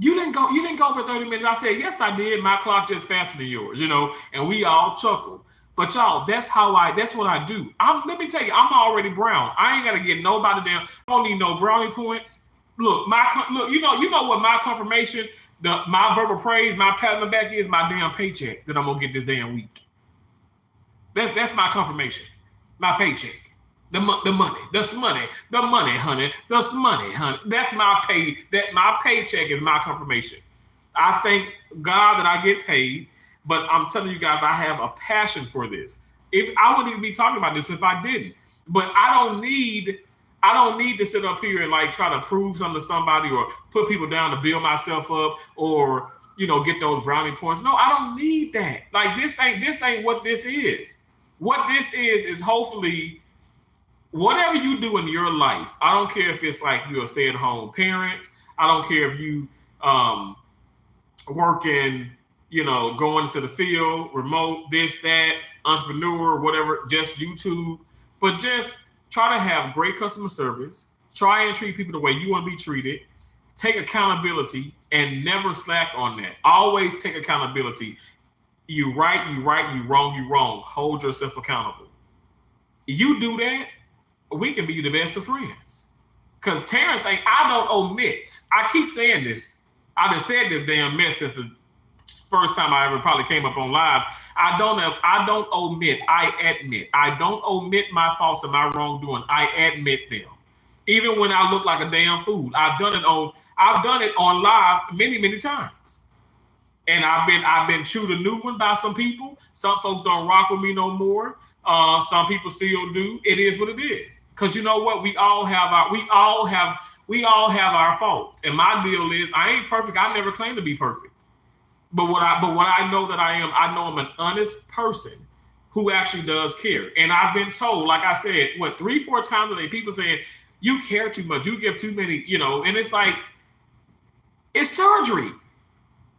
You didn't go. You didn't go for 30 minutes. I said, yes, I did. My clock just faster than yours, and we all chuckle. But y'all, that's what I do. Let me tell you, I'm already brown. I ain't gotta get nobody down. I don't need no brownie points. Look, you know what my confirmation, my verbal praise, my pat on the back is my damn paycheck that I'm gonna get this damn week. That's my confirmation. My paycheck. The money, honey. That's money, honey. That's my pay. That my paycheck is my confirmation. I thank God that I get paid, but I'm telling you guys, I have a passion for this. If I wouldn't even be talking about this if I didn't. But I don't need to sit up here and like try to prove something to somebody or put people down to build myself up or get those brownie points. No, I don't need that. Like this ain't what this is. What this is hopefully whatever you do in your life. I don't care if it's like you're a stay-at-home parent. I don't care if you working, going to the field, remote, this, that, entrepreneur, whatever, just YouTube. But just try to have great customer service. Try and treat people the way you want to be treated. Take accountability and never slack on that. Always take accountability. You right, you wrong, you wrong. Hold yourself accountable. You do that, we can be the best of friends. Because Terrence I don't omit. I keep saying this. I just said this damn mess since the first time I ever probably came up on live. I don't omit. I admit. I don't omit my faults and my wrongdoing. I admit them. Even when I look like a damn fool. I've done it on live many, many times. And I've been chewed a new one by some people. Some folks don't rock with me no more. Some people still do. It is what it is. Because you know what? We all have our faults. And my deal is I ain't perfect. I never claim to be perfect. But what I know that I know I'm an honest person who actually does care. And I've been told, like I said, 3-4 times a day, people saying, you care too much, you give too many, and it's like, it's surgery.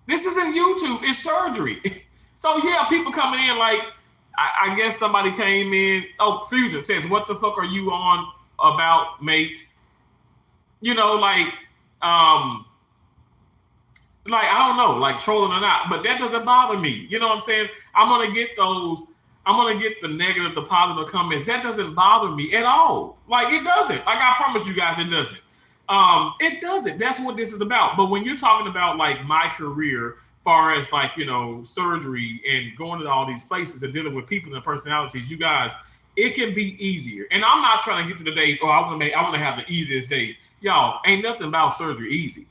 This isn't YouTube, it's surgery. So yeah, people coming in like, I guess somebody came in. Oh, Fusion says, what the fuck are you on about, mate? Like I don't know, like trolling or not, but that doesn't bother me. You know what I'm saying? I'm going to get the negative, the positive comments. That doesn't bother me at all. Like it doesn't. Like I promise you guys, it doesn't. It doesn't. That's what this is about. But when you're talking about like my career, far as like, surgery and going to all these places and dealing with people and personalities, you guys, it can be easier. And I'm not trying to get to the days, I want to have the easiest day. Y'all, ain't nothing about surgery easy.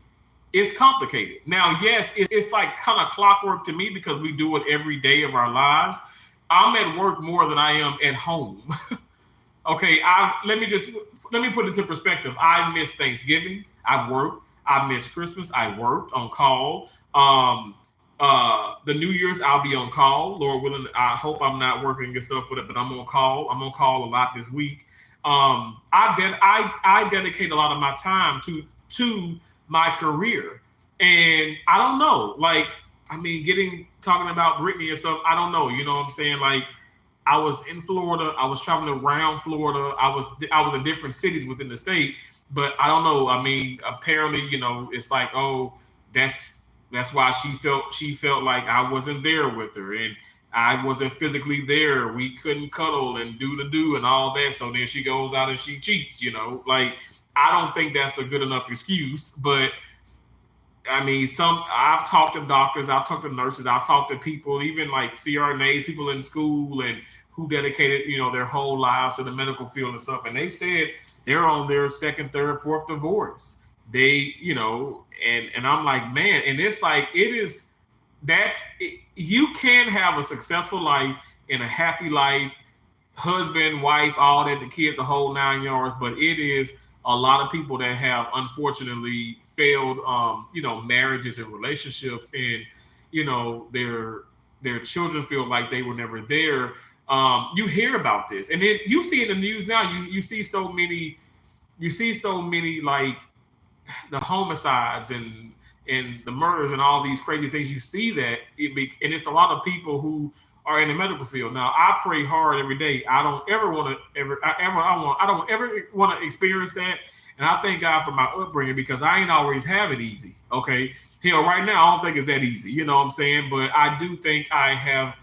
It's complicated. Now, yes, it's like kind of clockwork to me because we do it every day of our lives. I'm at work more than I am at home. Okay, let me put it into perspective. I missed Thanksgiving. I've worked. I missed Christmas. I worked on call. The New Year's, I'll be on call. Lord willing, I hope I'm not working and stuff with it, but I'm on call. I'm on call a lot this week. I dedicate a lot of my time to my career, and I don't know. Like, I mean, talking about Brittany and stuff. I don't know. You know what I'm saying? Like, I was in Florida. I was traveling around Florida. I was in different cities within the state, but I don't know. I mean, apparently, it's like, oh, that's why she felt like I wasn't there with her and I wasn't physically there. We couldn't cuddle and do and all that. So then she goes out and she cheats, Like, I don't think that's a good enough excuse. But I mean, I've talked to doctors, I've talked to nurses, I've talked to people, even like CRNAs, people in school and who dedicated, their whole lives to the medical field and stuff. And they said they're on their second, third, fourth divorce. They, and I'm like, man, and it's like, you can have a successful life and a happy life, husband, wife, all that, the kids, the whole 9 yards, but it is a lot of people that have unfortunately failed, marriages and relationships, and, their children feel like they were never there. You hear about this, and then you see in the news now, you see so many like the homicides and and the murders and all these crazy things, you see that and it's a lot of people who are in the medical field. Now, I pray hard every day. I don't ever want to I don't ever want to experience that. And I thank God for my upbringing because I ain't always have it easy. Okay. Hell, right now, I don't think it's that easy. You know what I'm saying? But I do think I have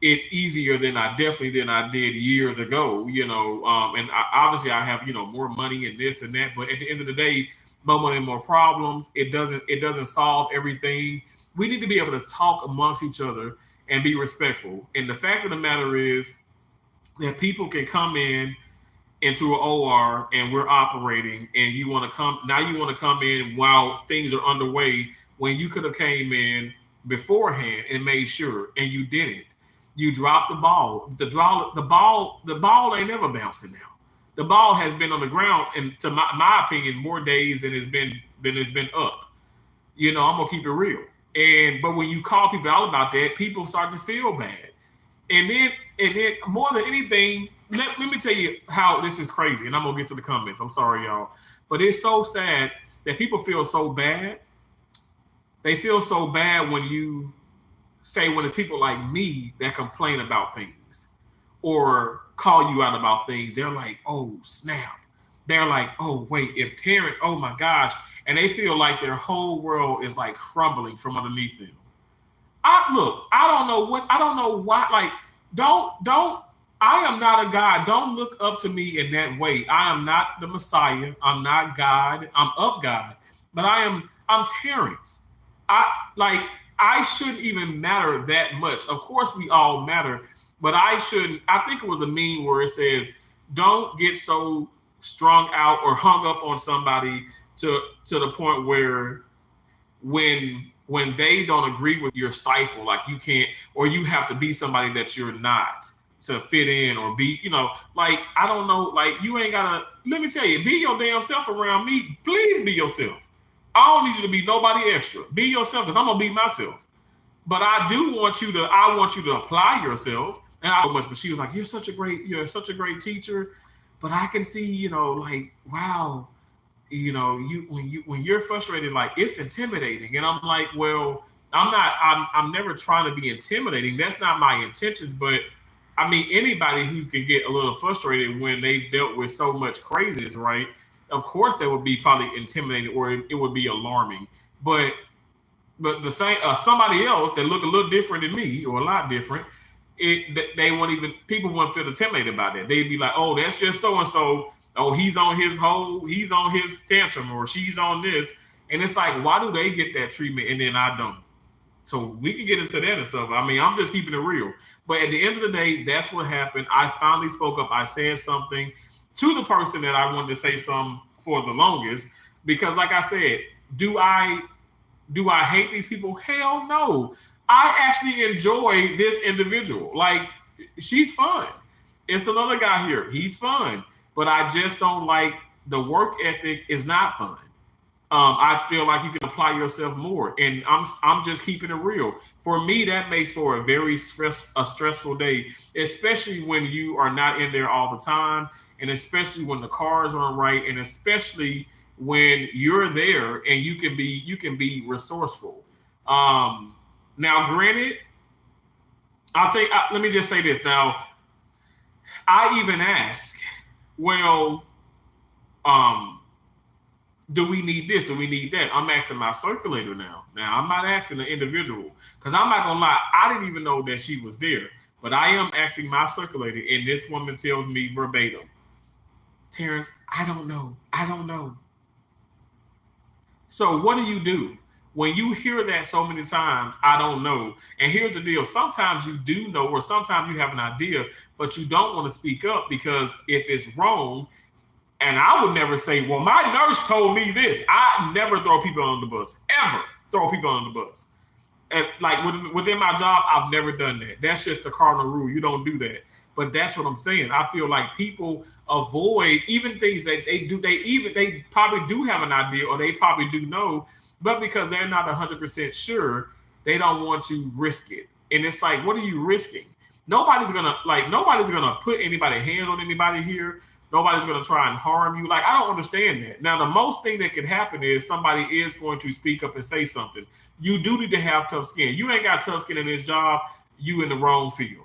it easier than I did years ago, and obviously I have, more money and this and that, but at the end of the day, more money, more problems. It doesn't solve everything. We need to be able to talk amongst each other and be respectful. And the fact of the matter is that people can come into an OR and we're operating and you want to come in while things are underway when you could have came in beforehand and made sure and you didn't. You dropped the ball. The ball ain't never bouncing now. The ball has been on the ground and to my opinion more days than it's been up. I'm gonna keep it real. But when you call people out about that, people start to feel bad. And then more than anything, let me tell you how this is crazy. And I'm gonna get to the comments. I'm sorry, y'all. But it's so sad that people feel so bad. They feel so bad when it's people like me that complain about things or call you out about things. They're like, oh, snap. They're like, oh, wait, if Terrence, oh my gosh. And they feel like their whole world is like crumbling from underneath them. I don't know why. Like, don't. I am not a God. Don't look up to me in that way. I am not the Messiah. I'm not God. I'm of God, but I'm Terrence. I shouldn't even matter that much. Of course, we all matter, but I shouldn't. I think it was a meme where it says, "Don't get so strung out or hung up on somebody to the point where when they don't agree with your stifle, like you can't, or you have to be somebody that you're not to fit in or be, like, I don't know, like you ain't gotta, let me tell you, be your damn self around me. Please be yourself. I don't need you to be nobody extra. Be yourself because I'm gonna be myself. But I want you to apply yourself. And I much, but she was like, you're such a great teacher. But I can see, like, wow, when you're frustrated, like it's intimidating. And I'm like, well, I'm never trying to be intimidating. That's not my intentions. But I mean, anybody who can get a little frustrated when they've dealt with so much craziness, right? Of course, that would be probably intimidating or it would be alarming. But the same somebody else that look a little different than me or a lot different, they won't even people won't feel intimidated about that. They'd be like, oh, that's just so and so. Oh, he's on his tantrum or she's on this, and it's like, why do they get that treatment and then I don't? So we can get into that and stuff. I mean, I'm just keeping it real. But at the end of the day, that's what happened. I finally spoke up. I said something to the person that I wanted to say something for the longest because, like I said, do I hate these people? Hell no. I actually enjoy this individual. Like, she's fun. It's another guy here. He's fun. But I just don't like the work ethic is not fun. I feel like you can apply yourself more. And I'm just keeping it real. For me, that makes for a very stressful day, especially when you are not in there all the time, and especially when the cars aren't right, and especially when you're there and you can be resourceful. Now, granted, I think let me just say this. Now, I even ask, well, do we need this? Do we need that? I'm asking my circulator now. Now, I'm not asking the individual because I'm not gonna lie. I didn't even know that she was there, but I am asking my circulator, and this woman tells me verbatim, Terrence, I don't know. So what do? When you hear that so many times, I don't know. And here's the deal. Sometimes you do know, or sometimes you have an idea, but you don't want to speak up because if it's wrong, and I would never say, well, my nurse told me this. I never throw people on the bus, ever throw people on the bus. And like within my job, I've never done that. That's just the cardinal rule. You don't do that. But that's what I'm saying. I feel like people avoid even things that they do. They probably do have an idea or they probably do know, but because they're not 100% sure, they don't want to risk it. And it's like, what are you risking? Nobody's gonna put anybody hands on anybody here. Nobody's going to try and harm you. Like, I don't understand that. Now, the most thing that can happen is somebody is going to speak up and say something. You do need to have tough skin. You ain't got tough skin in this job, you in the wrong field.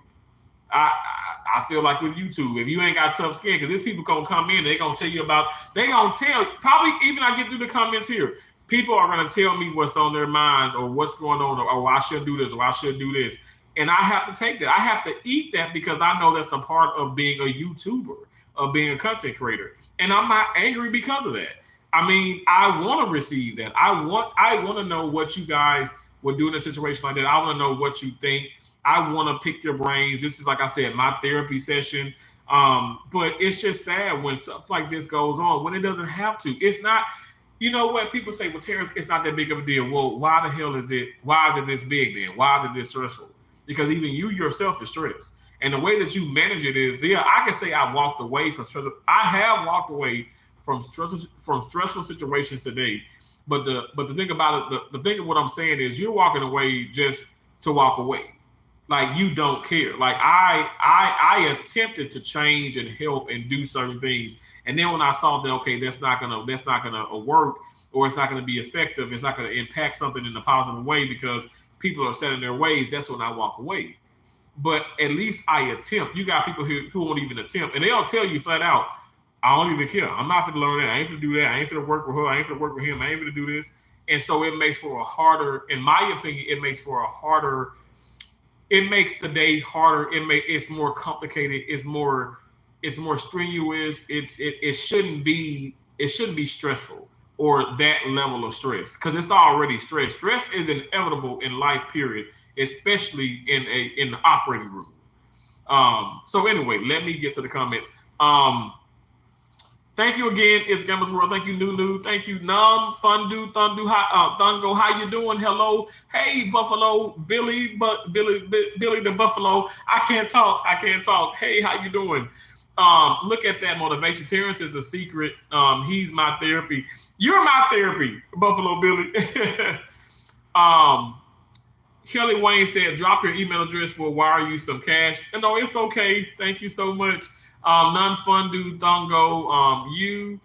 I feel like with YouTube, if you ain't got tough skin, because these people gonna come in, they gonna tell you about, they gonna tell, probably even I get through the comments here, people are gonna tell me what's on their minds or what's going on, or oh, I should do this, or I should do this. And I have to take that. I have to eat that because I know that's a part of being a YouTuber, of being a content creator. And I'm not angry because of that. I mean, I want to receive that. I want to know what you guys would do in a situation like that. I want to know what you think. I want to pick your brains. This is, like I said, my therapy session. But it's just sad when stuff like this goes on, when it doesn't have to. It's not, you know what? People say, well, Terrence, it's not that big of a deal. Well, why the hell is it? Why is it this big then? Why is it this stressful? Because even you yourself is stressed. And the way that you manage it is, yeah, I can say I walked away from stressful. I have walked away from stressful situations today. But the thing about it, the thing of what I'm saying is, you're walking away just to walk away. Like, you don't care. Like, I attempted to change and help and do certain things, and then when I saw that, okay, that's not gonna work, or it's not gonna be effective, it's not gonna impact something in a positive way because people are set in their ways, that's when I walk away. But at least I attempt. You got people who won't even attempt, and they'll tell you flat out, I don't even care. I'm not going to learn that. I ain't going to do that. I ain't going to work with her. I ain't going to work with him. I ain't going to do this. And so it makes for a harder, in my opinion, it makes the day harder. It's more complicated. It's more strenuous. It shouldn't be stressful, or that level of stress, because it's already stress. Stress is inevitable in life, period, especially in the operating room. So anyway, let me get to the comments. Thank you again. It's Gamers World. Thank you, Nunu. Thank you, Num, Thundu, Thungo. How you doing? Hello. Hey, Buffalo, Billy the Buffalo. I can't talk. Hey, how you doing? Look at that motivation. Terrence is the secret. He's my therapy. You're my therapy, Buffalo Billy. Kelly Wayne said, drop your email address. We'll wire you some cash. No, it's okay. Thank you so much. None fun do Thungo.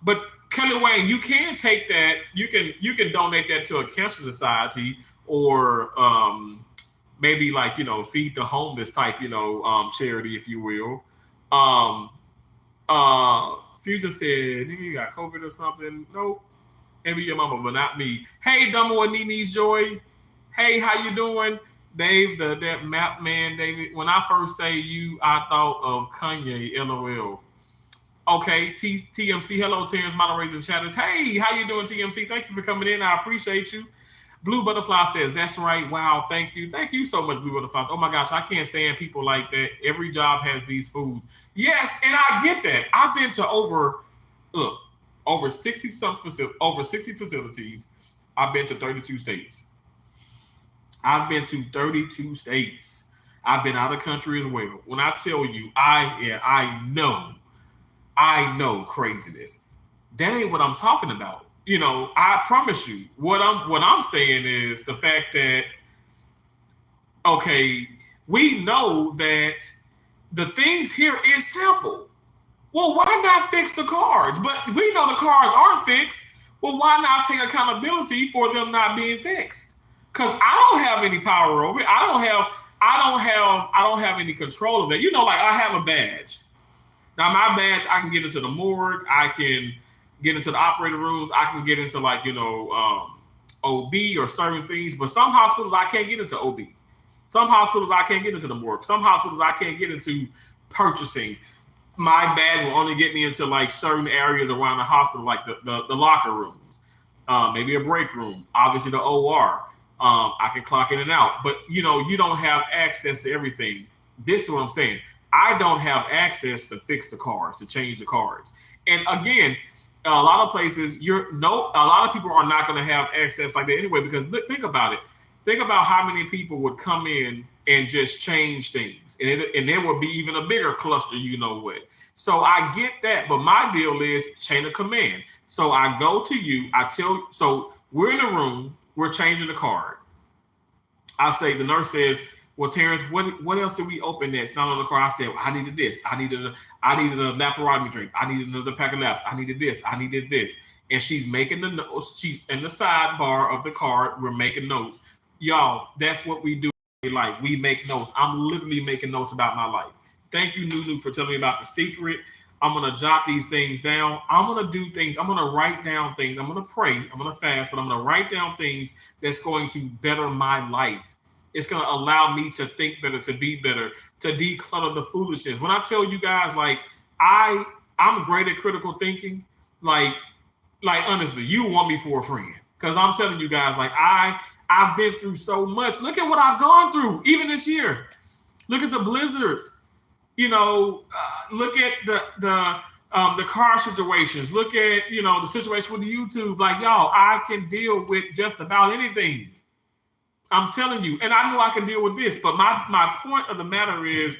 But Kelly Wayne, you can take that. You can donate that to a cancer society, or maybe, like, feed the homeless type, charity, if you will. Fusion said, you got COVID or something. Nope. Maybe your mama, but not me. Hey, Dumbo and Nini's Joy. Hey, how you doing? Dave, that map man, David. When I first say you, I thought of Kanye, LOL. Okay, TMC. Hello, Terrence, moderators and chatters. Hey, how you doing, TMC? Thank you for coming in. I appreciate you. Blue Butterfly says, that's right. Wow, thank you. Thank you so much, Blue Butterfly. Oh my gosh, I can't stand people like that. Every job has these fools. Yes, and I get that. I've been to over 60 facilities. I've been to 32 states. I've been out of country as well. When I tell you, I know craziness. That ain't what I'm talking about. I promise you. What I'm saying is the fact that, okay, we know that the things here is simple. Well, why not fix the cards? But we know the cards aren't fixed. Well, why not take accountability for them not being fixed? Because I don't have any power over it. I don't have any control of it. Like, I have a badge. Now, my badge, I can get into the morgue. I can get into the operating rooms. I can get into, like, OB or certain things. But some hospitals, I can't get into OB. Some hospitals, I can't get into the morgue. Some hospitals, I can't get into purchasing. My badge will only get me into, like, certain areas around the hospital, like the locker rooms, maybe a break room, obviously the OR. I can clock in and out, but you don't have access to everything. This is what I'm saying. I don't have access to fix the cards, to change the cards. And again, a lot of places, a lot of people are not going to have access like that anyway, because think about it. Think about how many people would come in and just change things. And there would be even a bigger cluster, what. So I get that, but my deal is chain of command. So I go to you, so we're in the room, we're changing the card. I say, the nurse says, Well, Terrence, what else did we open next? Not on the car. I said, well, I needed a laparotomy drink. I needed another pack of laps. I needed this. I needed this. And she's making the notes. She's in the sidebar of the car. We're making notes. Y'all, that's what we do in life. We make notes. I'm literally making notes about my life. Thank you, Nunu, for telling me about the secret. I'm gonna jot these things down. I'm gonna do things. I'm gonna write down things. I'm gonna pray. I'm gonna fast, but I'm gonna write down things that's going to better my life. It's gonna allow me to think better, to be better, to declutter the foolishness. When I tell you guys, like I'm great at critical thinking. Like honestly, you want me for a friend because I'm telling you guys, like I've been through so much. Look at what I've gone through, even this year. Look at the blizzards. Look at the car situations. Look at the situation with the YouTube. Like y'all, I can deal with just about anything. I'm telling you, and I know I can deal with this. But my point of the matter is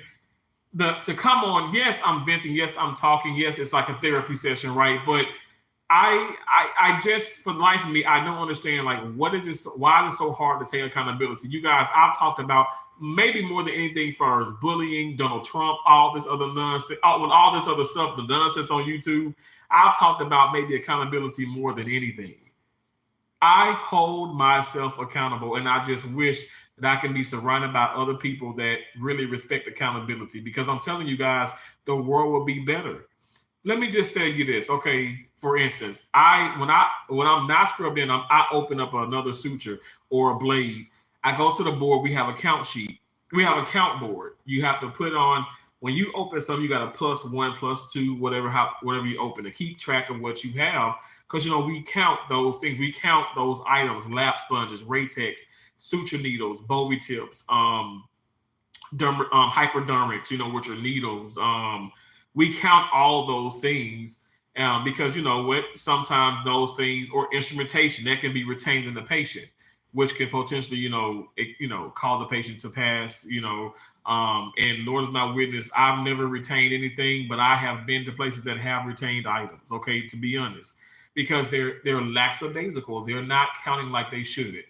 to come on. Yes, I'm venting. Yes, I'm talking. Yes, it's like a therapy session, right? But I just, for the life of me, I don't understand, like, what is this? Why is it so hard to take accountability? You guys, I've talked about maybe more than anything for us, bullying, Donald Trump, all this other nonsense, all this other stuff, the nonsense on YouTube. I've talked about maybe accountability more than anything. I hold myself accountable, and I just wish that I can be surrounded by other people that really respect accountability, because I'm telling you guys, the world will be better. Let me just tell you this, okay? For instance, when I'm not scrubbed in, I open up another suture or a blade. I go to the board. We have a count sheet. We have a count board. You have to put on when you open something. You got a +1, +2, whatever you open to keep track of what you have, because we count those things. We count those items: lap sponges, Ratex, suture needles, Bowie tips, hypodermics, which are needles. We count all those things because sometimes those things or instrumentation that can be retained in the patient, which can potentially, cause a patient to pass, and Lord is my witness, I've never retained anything, but I have been to places that have retained items, okay, to be honest, because they're lackadaisical. They're not counting like they should.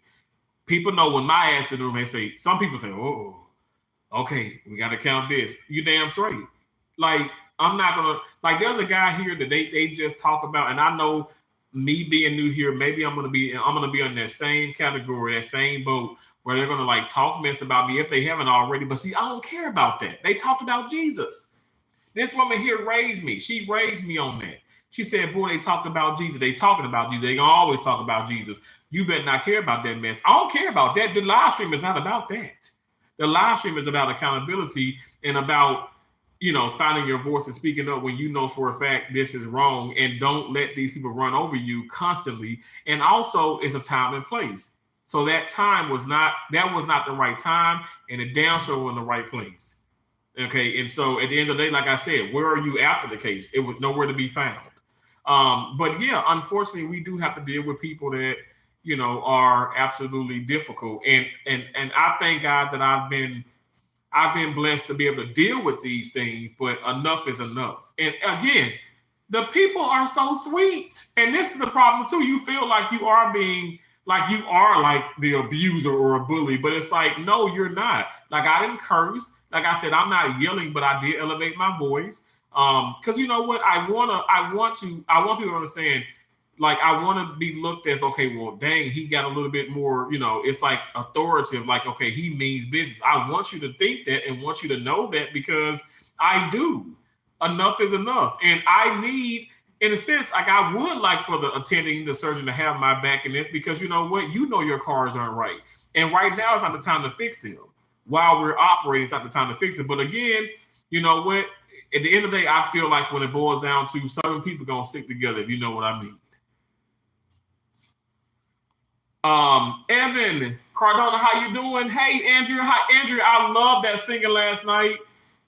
People know when my ass in the room, some people say, oh, okay, we got to count this. You damn straight. Like, I'm not going to, like, there's a guy here that they just talk about, and I know me being new here, maybe I'm gonna be on that same category, that same boat, where they're gonna like talk mess about me if they haven't already. But see, I don't care about that. They talked about Jesus. This woman here raised me. She raised me on that. She said, boy, they talked about Jesus. They talking about Jesus. They gonna always talk about Jesus. You better not care about that mess. I don't care about that. The live stream is not about that. The live stream is about accountability and about finding your voice and speaking up when you know for a fact this is wrong, and don't let these people run over you constantly. And also, it's a time and place. So that was not the right time, and the damn sure was in the right place. Okay, and so at the end of the day, like I said, where are you after the case? It was nowhere to be found. But yeah, unfortunately, we do have to deal with people that are absolutely difficult. And I thank God that I've been blessed to be able to deal with these things, but enough is enough. And again, the people are so sweet. And this is the problem too. You feel like you are like the abuser or a bully, but it's like, no, you're not. Like, I didn't curse. Like I said, I'm not yelling, but I did elevate my voice. Because you know what? I want people to understand, like, I want to be looked as, okay, well, dang, he got a little bit more, it's like authoritative, like, okay, he means business. I want you to think that and want you to know that, because I do. Enough is enough. And I need, in a sense, like, I would like for the surgeon to have my back in this, because you know what? Your cars aren't right. And right now, it's not the time to fix them. While we're operating, it's not the time to fix it. But again, you know what? At the end of the day, I feel like when it boils down to certain people going to stick together, if you know what I mean. Evan Cardona, how you doing? Hey, Andrew. Hi, Andrew. I love that singing last night.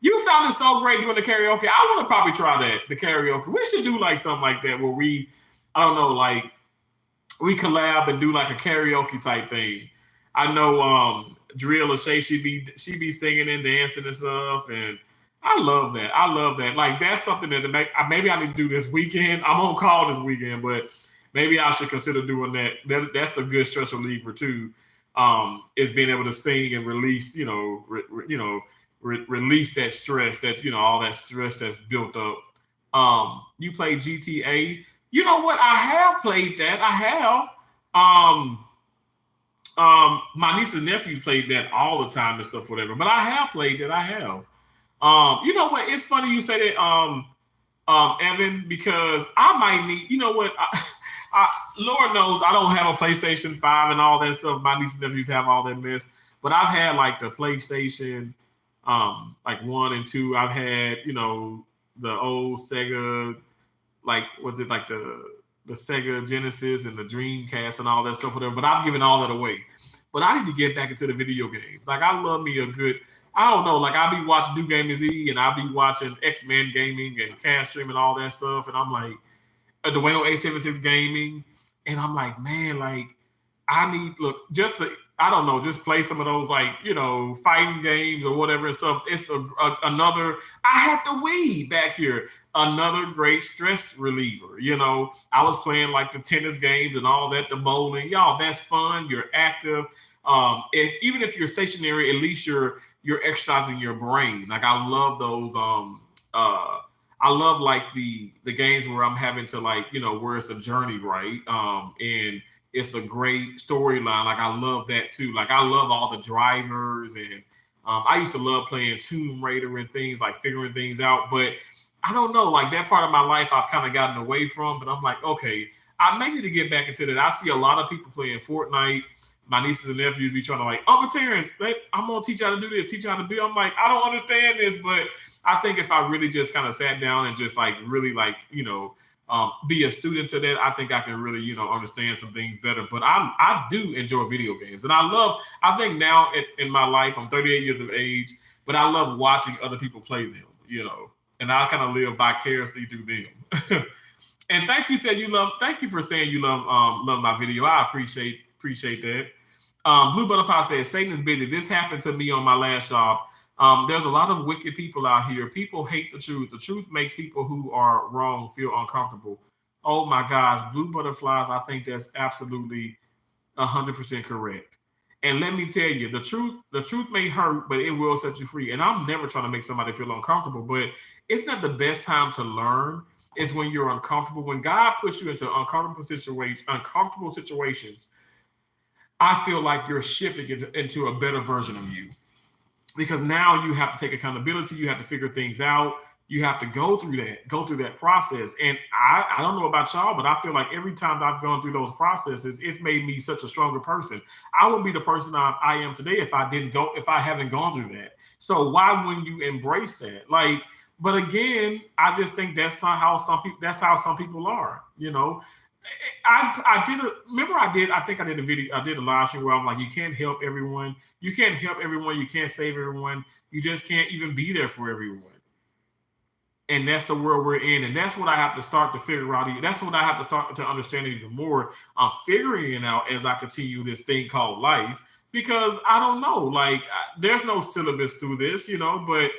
You sounded so great doing the karaoke. I want to probably try the karaoke. We should do like something like that where we collab and do like a karaoke type thing. I know Drill or Shay, she be singing and dancing and stuff, and I love that. I love that. Like, that's something that maybe I need to do this weekend. I'm on call this weekend, but maybe I should consider doing that. That's a good stress reliever too. is being able to sing and release, release that stress, that all that stress that's built up. You play GTA. You know what? I have played that. I have. My niece and nephews played that all the time and stuff, whatever. But I have played that. I have. You know what? It's funny you say that, Evan, because I might need. You know what? Lord knows I don't have a PlayStation 5 and all that stuff. My niece and nephews have all that mess. But I've had like the PlayStation, like 1 and 2. I've had, the old Sega, like, was it like the Sega Genesis and the Dreamcast and all that stuff, whatever. But I've given all that away. But I need to get back into the video games. Like, I love me a good, I don't know, like, I'll be watching Do Gamers E, and I'll be watching X-Men Gaming and Cast Stream and all that stuff. And I'm like, Dwayne 876 Gaming. And I'm like, man, like, I need, look, just to, I don't know, just play some of those, like, fighting games or whatever and stuff. It's another, I had the Wii back here, another great stress reliever. I was playing like the tennis games and all that, the bowling. Y'all, that's fun. You're active. Even if you're stationary, at least you're exercising your brain. Like, I love those. I love like the games where I'm having to, like, where it's a journey, right? And it's a great storyline. Like, I love that too. Like, I love all the drivers, and I used to love playing Tomb Raider and things, like figuring things out. But I don't know, like, that part of my life I've kind of gotten away from. But I'm like, okay, I may need to get back into that. I see a lot of people playing Fortnite. My nieces and nephews be trying to, like, Uncle Terrence, I'm gonna teach you how to do this, teach you how to build. I'm like, I don't understand this, but I think if I really just kind of sat down and just, like, really, like, be a student to that, I think I can really, understand some things better. But I do enjoy video games, and I think now in my life, I'm 38 years of age, but I love watching other people play them, and I kind of live vicariously through them. And thank you for saying you love my video. I appreciate that. Blue Butterfly says, Satan is busy. This happened to me on my last job. There's a lot of wicked people out here. People hate the truth. The truth makes people who are wrong feel uncomfortable. Oh my gosh, Blue Butterflies, I think that's absolutely 100% correct. And let me tell you, the truth may hurt, but it will set you free. And I'm never trying to make somebody feel uncomfortable, but it's not the best time to learn. It's when you're uncomfortable. When God puts you into uncomfortable situations, I feel like you're shifting into a better version of you. Because now you have to take accountability. You have to figure things out. You have to go through that process. And I don't know about y'all, but I feel like every time I've gone through those processes, it's made me such a stronger person. I wouldn't be the person I am today if I haven't gone through that. So why wouldn't you embrace that? Like, but again, I just think that's how some people are, I think I did a video, I did a live stream where I'm like, you can't help everyone. You can't save everyone. You just can't even be there for everyone. And that's the world we're in. And that's what I have to start to figure out. That's what I have to start to understand even more. I'm figuring it out as I continue this thing called life, because I don't know, like, there's no syllabus to this, but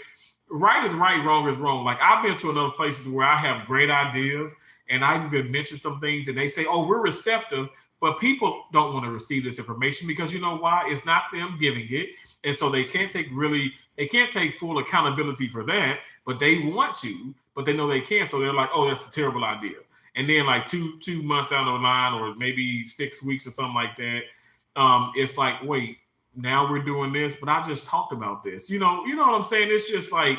right is right, wrong is wrong. Like, I've been to enough places where I have great ideas, and I even mention some things, and they say, oh, we're receptive, but people don't want to receive this information because you know why? It's not them giving it. And so they can't take full accountability for that, but they want to, but they know they can't. So they're like, oh, that's a terrible idea. And then like two months down the line, or maybe 6 weeks or something like that, it's like, wait, now we're doing this, but I just talked about this. You know what I'm saying? It's just like,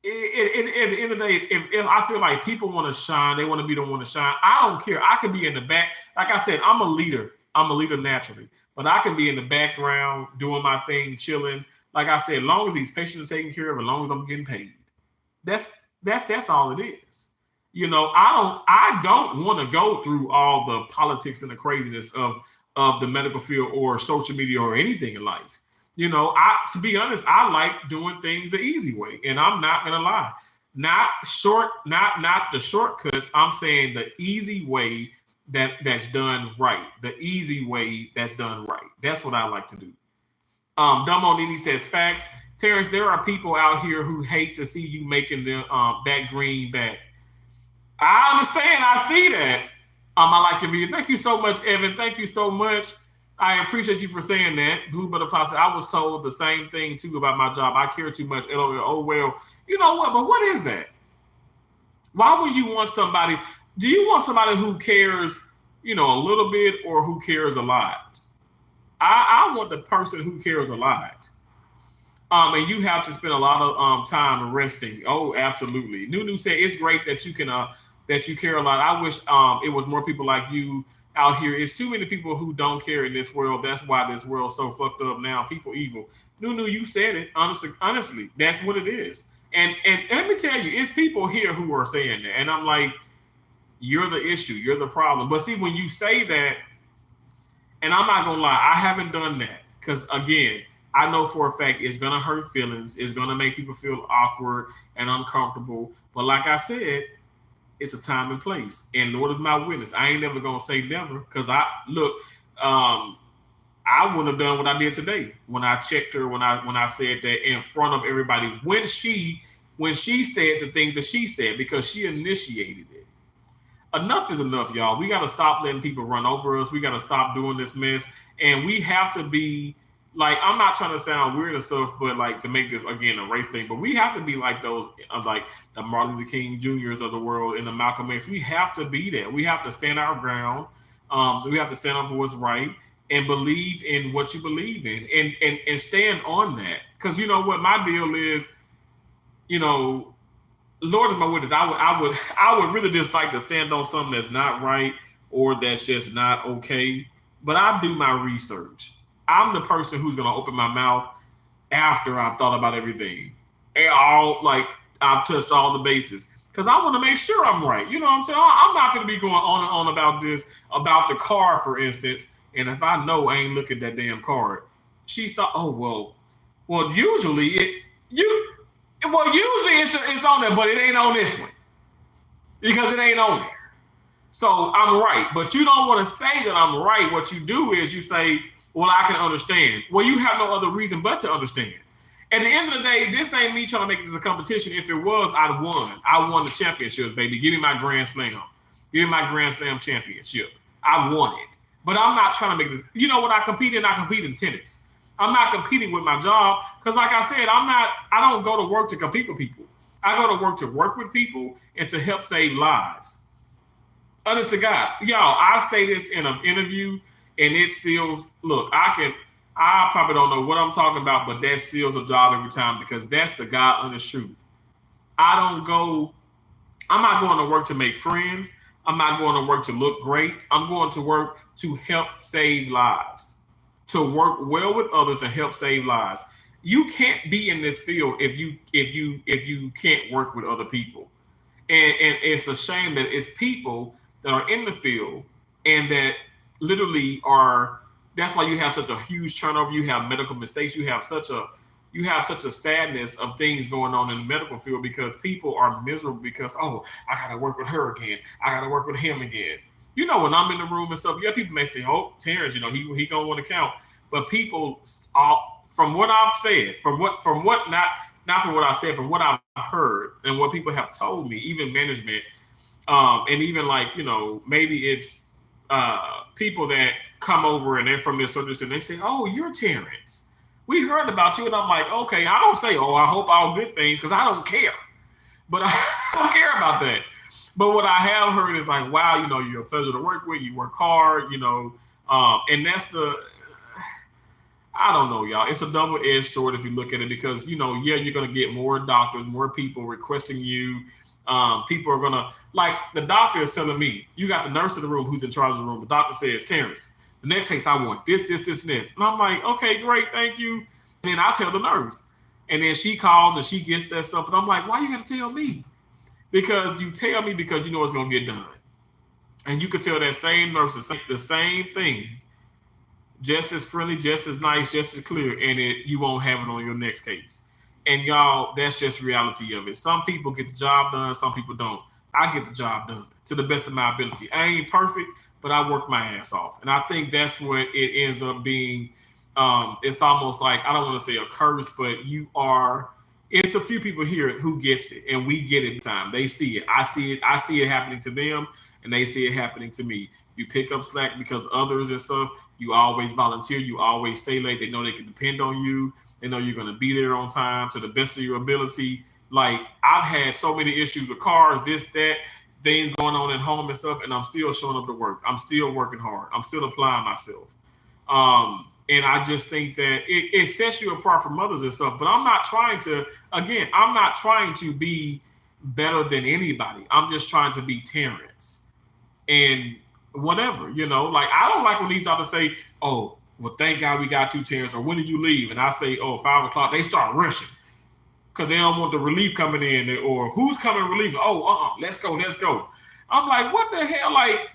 at the end of the day, if I feel like people want to shine, they want to be the one to shine. I don't care. I could be in the back. Like I said, I'm a leader. I'm a leader naturally, but I can be in the background doing my thing, chilling. Like I said, as long as these patients are taken care of, as long as I'm getting paid, that's all it is. I don't want to go through all the politics and the craziness of the medical field or social media or anything in life. To be honest, I like doing things the easy way, and I'm not gonna lie. Not the shortcuts. I'm saying the easy way that's done right. The easy way that's done right. That's what I like to do. Dumbo Nini says facts. Terrence, there are people out here who hate to see you making that green back. I understand. I see that. I like your video. Thank you so much, Evan. Thank you so much. I appreciate you for saying that. Blue Butterfly said, I was told the same thing too about my job. I care too much. Oh, well, you know what? But what is that? Why would you want somebody? Do you want somebody who cares, a little bit or who cares a lot? I want the person who cares a lot. And you have to spend a lot of time resting. Oh, absolutely. Nunu said it's great that you can that you care a lot. I wish it was more people like you out here. It's too many people who don't care in this world. That's why this world's so fucked up now. People evil. Nunu, you said it. Honestly, that's what it is. And let me tell you, it's people here who are saying that, and I'm like, you're the issue. You're the problem. But see, when you say that, and I'm not gonna lie, I haven't done that because again, I know for a fact it's gonna hurt feelings. It's gonna make people feel awkward and uncomfortable. But like I said, it's a time and place. And Lord is my witness. I ain't never gonna say never because I look. I wouldn't have done what I did today when I checked her when I said that in front of everybody when she said the things that she said because she initiated it. Enough is enough, y'all. We got to stop letting people run over us. We got to stop doing this mess, and we have to be like, I'm not trying to sound weird and stuff, but like to make this again a race thing, but we have to be like those like the Martin Luther King Juniors of the world and the Malcolm X. We have to be that. We have to stand our ground. We have to stand up for what's right and believe in what you believe in and stand on that. Because you know what my deal is, Lord is my witness. I would really just like to stand on something that's not right or that's just not okay. But I do my research. I'm the person who's gonna open my mouth after I've thought about everything. And I've touched all the bases. Because I want to make sure I'm right. You know what I'm saying? I'm not gonna be going on and on about this, about the car, for instance. And if I know I ain't looking at that damn card, she thought, usually it's on there, but it ain't on this one because it ain't on there. So I'm right, but you don't want to say that I'm right. What you do is you say, well, I can understand. Well, you have no other reason but to understand. At the end of the day, this ain't me trying to make this a competition. If it was, I'd won. I won the championships, baby. Give me my Grand Slam. Give me my Grand Slam championship. I won it. But I'm not trying to make this. You know what I compete in? I compete in tennis. I'm not competing with my job because, like I said, I don't go to work to compete with people. I go to work with people and to help save lives. Honest to God, y'all, I say this in an interview and it seals. Look, I probably don't know what I'm talking about, but that seals a job every time because that's the God honest truth. I'm not going to work to make friends. I'm not going to work to look great. I'm going to work to help save lives, to work well with others to help save lives. You can't be in this field if you can't work with other people. And it's a shame that it's people that are in the field and that literally are. That's why you have such a huge turnover. You have medical mistakes. You have such a sadness of things going on in the medical field because people are miserable because, I got to work with her again. I got to work with him again. When I'm in the room and stuff, people may say, oh, Terrence, he going to want to count. But people, from what I've said, from what not from what I said, from what I've heard and what people have told me, even management, and even maybe it's people that come over and they're from this service and they say, oh, you're Terrence. We heard about you. And I'm like, okay, I don't say, I hope all good things because I don't care. But I don't care about that. But what I have heard is like, wow, you're a pleasure to work with. You work hard, and that's I don't know, y'all. It's a double-edged sword if you look at it because, you're going to get more doctors, more people requesting you. People are going to, like the doctor is telling me, you got the nurse in the room who's in charge of the room. The doctor says, Terrence, the next case I want this, and this. And I'm like, okay, great, thank you. And then I tell the nurse. And then she calls and she gets that stuff. But I'm like, why you got to tell me? Because you tell me because you know it's going to get done. And you could tell that same nurse the same thing. Just as friendly, just as nice, just as clear. And you won't have it on your next case. And y'all, that's just reality of it. Some people get the job done. Some people don't. I get the job done to the best of my ability. I ain't perfect, but I work my ass off. And I think that's what it ends up being. It's almost like, I don't want to say a curse, but it's a few people here who gets it. And we get it time. They see it. I see it happening to them and they see it happening to me. You pick up slack because others and stuff. You always volunteer. You always stay late. They know they can depend on you. They know you're going to be there on time to the best of your ability. Like, I've had so many issues with cars, this, that, things going on at home and stuff, and I'm still showing up to work. I'm still working hard. I'm still applying myself. And I just think that it sets you apart from others and stuff. But I'm not trying to, again, I'm not trying to be better than anybody. I'm just trying to be Terrence. And whatever, like, I don't like when these doctors say, oh, well, thank God we got two Terrence, or when did you leave? And I say, oh, 5 o'clock. They start rushing because they don't want the relief coming in, or who's coming relief? Oh, let's go. I'm like, what the hell? Like,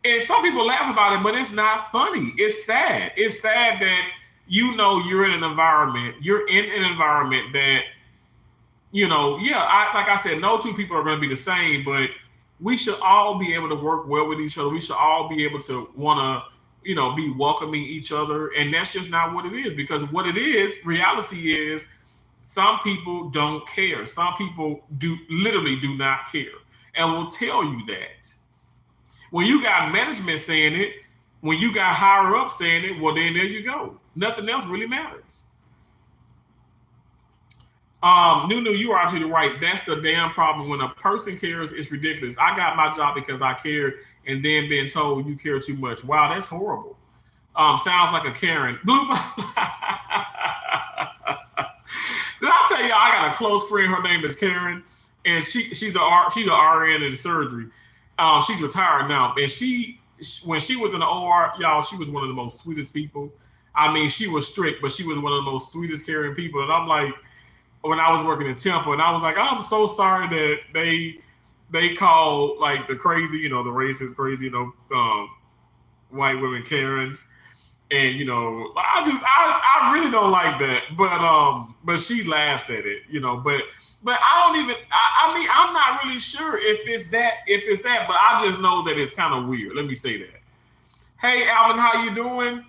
and some people laugh about it, but it's not funny. It's sad. It's sad that you're in an environment that, like I said, no two people are going to be the same, but we should all be able to work well with each other. We should all be able to want to, be welcoming each other. And that's just not what it is, because what it is, reality is, some people don't care. Some people literally do not care, and will tell you that. When you got management saying it, when you got higher up saying it, well, then there you go. Nothing else really matters. Nunu, you are absolutely right. That's the damn problem. When a person cares, it's ridiculous. I got my job because I cared, and then being told you care too much. Wow, that's horrible. Sounds like a Karen. Blue. Did I tell you I got a close friend? Her name is Karen, and she's a RN in surgery. She's retired now, and when she was in the OR, y'all, she was one of the most sweetest people. I mean, she was strict, but she was one of the most sweetest, caring people. And I'm like, when I was working in Temple, and I was like, I'm so sorry that they call, like, the crazy, the racist, crazy, white women Karens. And, I really don't like that. But she laughs at it, but I don't even, I'm not really sure if it's that, but I just know that it's kind of weird. Let me say that. Hey, Alvin, how you doing?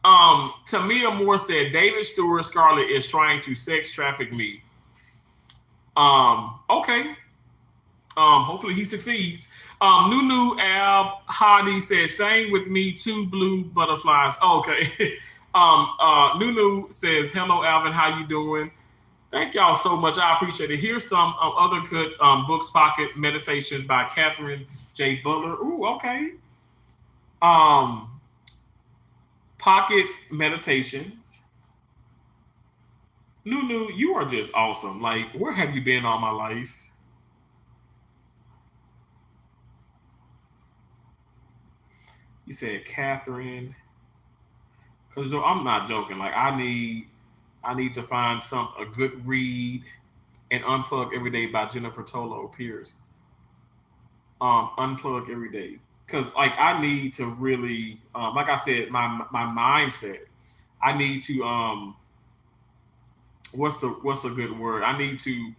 Tamia Moore said, David Stewart Scarlett is trying to sex traffic me. Okay. Hopefully he succeeds. Nunu Ab Hadi says, same with me, 2 blue butterflies. Okay. Nunu says, hello, Alvin. How you doing? Thank y'all so much. I appreciate it. Here's some other good books, Pocket Meditations by Catherine J. Butler. Ooh, okay. Pockets Meditations. Nunu, you are just awesome. Like, where have you been all my life? You said Catherine, because I'm not joking. Like, I need to find a good read, and Unplug Every Day by Jennifer Tolo Pierce. Unplug Every Day, because, like, I need to really, like I said, my mindset. I need to what's a good word? I need to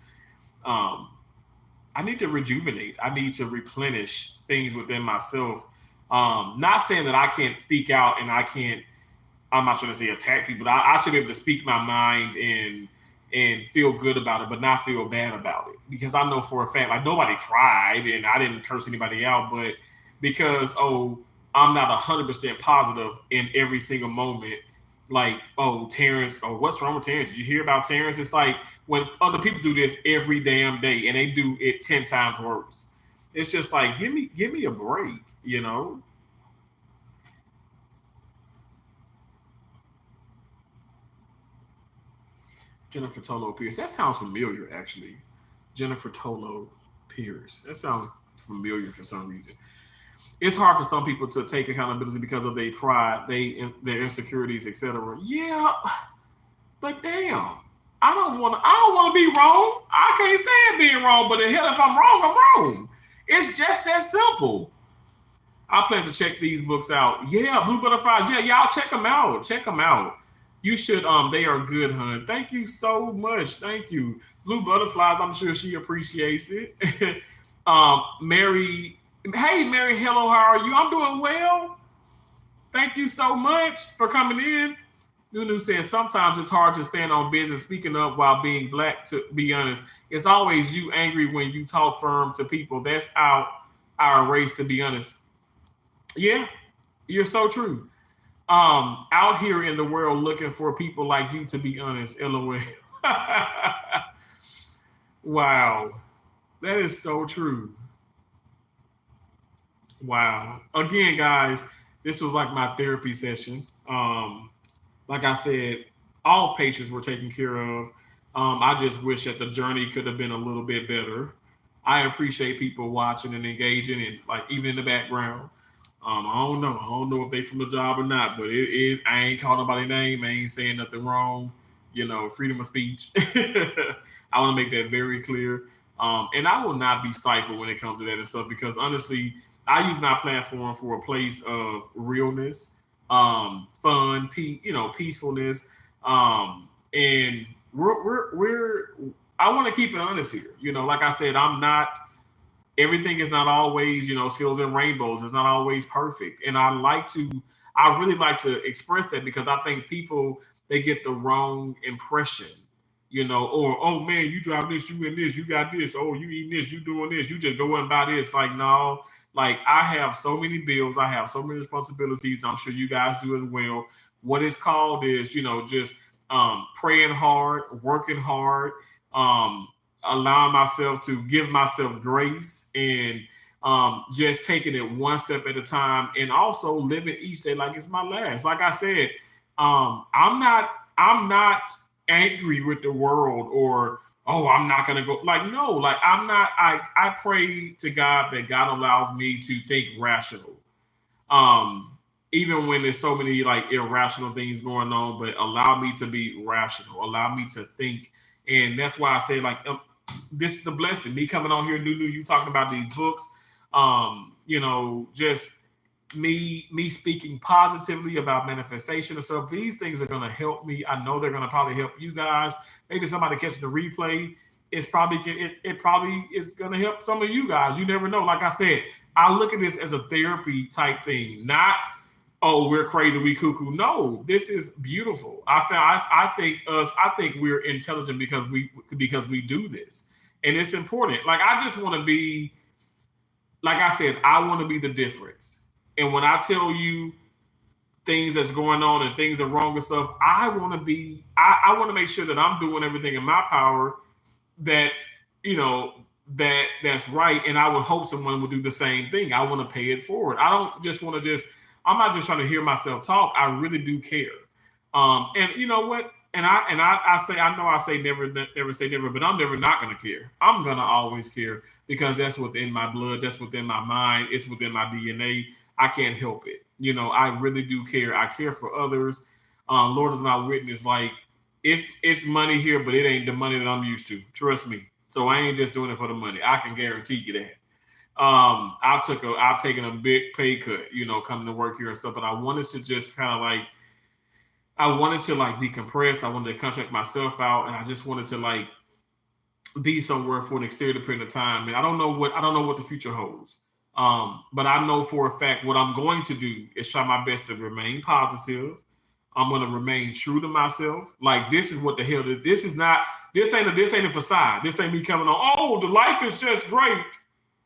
rejuvenate. I need to replenish things within myself. Not saying that I can't speak out and I'm not trying to say attack people. I should be able to speak my mind and feel good about it, but not feel bad about it. Because I know for a fact, like, nobody cried and I didn't curse anybody out, but because, I'm not 100% positive in every single moment. Like, Terrence, what's wrong with Terrence? Did you hear about Terrence? It's like when other people do this every damn day and they do it 10 times worse. It's just like, give me a break, Jennifer Tolo Pierce. That sounds familiar, actually. Jennifer Tolo Pierce. That sounds familiar for some reason. It's hard for some people to take accountability because of their pride, their insecurities, etc. Yeah, but damn, I don't want to be wrong. I can't stand being wrong. But the hell, if I'm wrong, I'm wrong. It's just that simple. I plan to check these books out. Yeah, Blue Butterflies. Yeah, y'all check them out. Check them out. You should. They are good, hun. Thank you so much. Thank you, Blue Butterflies. I'm sure she appreciates it. Mary. Hey, Mary. Hello. How are you? I'm doing well. Thank you so much for coming in. Nunu says sometimes it's hard to stand on business speaking up while being black. To be honest, it's always you angry when you talk firm to people. That's our race. To be honest, yeah, you're so true. Out here in the world looking for people like you. To be honest, LOL. Wow, that is so true. Wow. Again, guys, this was like my therapy session. Like I said, all patients were taken care of. I just wish that the journey could have been a little bit better. I appreciate people watching and engaging, and like even in the background. I don't know. I don't know if they from the job or not, but I ain't calling nobody name. I ain't saying nothing wrong. Freedom of speech. I want to make that very clear. And I will not be stifled when it comes to that and stuff because honestly, I use my platform for a place of realness, fun, peacefulness, and we're I want to keep it honest here. Like I said, I'm not. Everything is not always, skills and rainbows. It's not always perfect, and I really like to express that because I think people they get the wrong impression. Or oh man, you drive this, you in this, you got this, oh you eating this, you doing this, you just go and buy this. Like no, like I have so many bills, I have so many responsibilities. I'm sure you guys do as well. What it's called is, just praying hard, working hard, um, allowing myself to give myself grace and just taking it one step at a time and also living each day like it's my last. Like I said, I'm not angry with the world or oh I'm not gonna go like no like I'm not I pray to God that God allows me to think rational um even when there's so many like irrational things going on, but allow me to be rational, allow me to think. And that's why I say like this is the blessing, me coming on here, Nunu, you talking about these books, just me speaking positively about manifestation and stuff. These things are going to help me. I know they're going to probably help you guys. Maybe somebody catching the replay, it probably is going to help some of you guys. You never know. Like I said, I look at this as a therapy type thing, not oh we're crazy, we cuckoo. No, this is beautiful. I think we're intelligent because we do this, and it's important. Like I just want to be, like I said, I want to be the difference. And when I tell you things that's going on and things are wrong and stuff, I want to make sure that I'm doing everything in my power that's, that's right. And I would hope someone would do the same thing. I want to pay it forward. I don't just want to I'm not just trying to hear myself talk. I really do care. And you know what? And I say, I know I say never say never, but I'm never not gonna care. I'm gonna always care because that's within my blood, that's within my mind, it's within my DNA. I can't help it. I really do care. I care for others. Lord is my witness. Like it's money here, but it ain't the money that I'm used to. Trust me. So I ain't just doing it for the money. I can guarantee you that. I've taken a big pay cut, coming to work here and stuff, but I wanted to just kind of like I wanted to like decompress. I wanted to contract myself out, and I just wanted to like be somewhere for an extended period of time. And I don't know what the future holds. But I know for a fact what I'm going to do is try my best to remain positive. I'm going to remain true to myself. Like this is what the hell this is not. This ain't a facade. This ain't me coming on. Oh, the life is just great.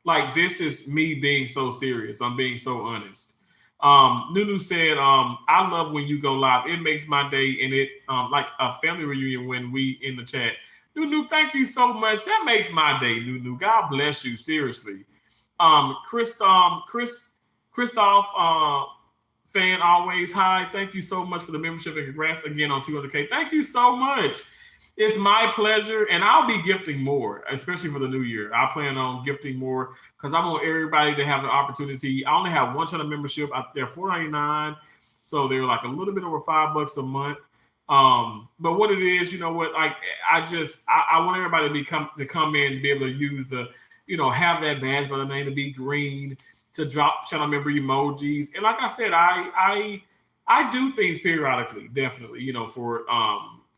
Like this is me being so serious. I'm being so honest. Nunu said, I love when you go live. It makes my day, and it like a family reunion when we in the chat. Nunu, thank you so much. That makes my day, Nunu. God bless you. Seriously. Christoph, fan always. Hi. Thank you so much for the membership and congrats again on 200K. Thank you so much. It's my pleasure, and I'll be gifting more, especially for the new year. I plan on gifting more because I want everybody to have the opportunity. I only have one channel membership out there, $4.99, so they're like a little bit over $5 a month. But what it is, you know what? Like I want everybody to come in to be able to use the, have that badge by the name to be green, to drop channel member emojis, and like I said, I do things periodically, definitely,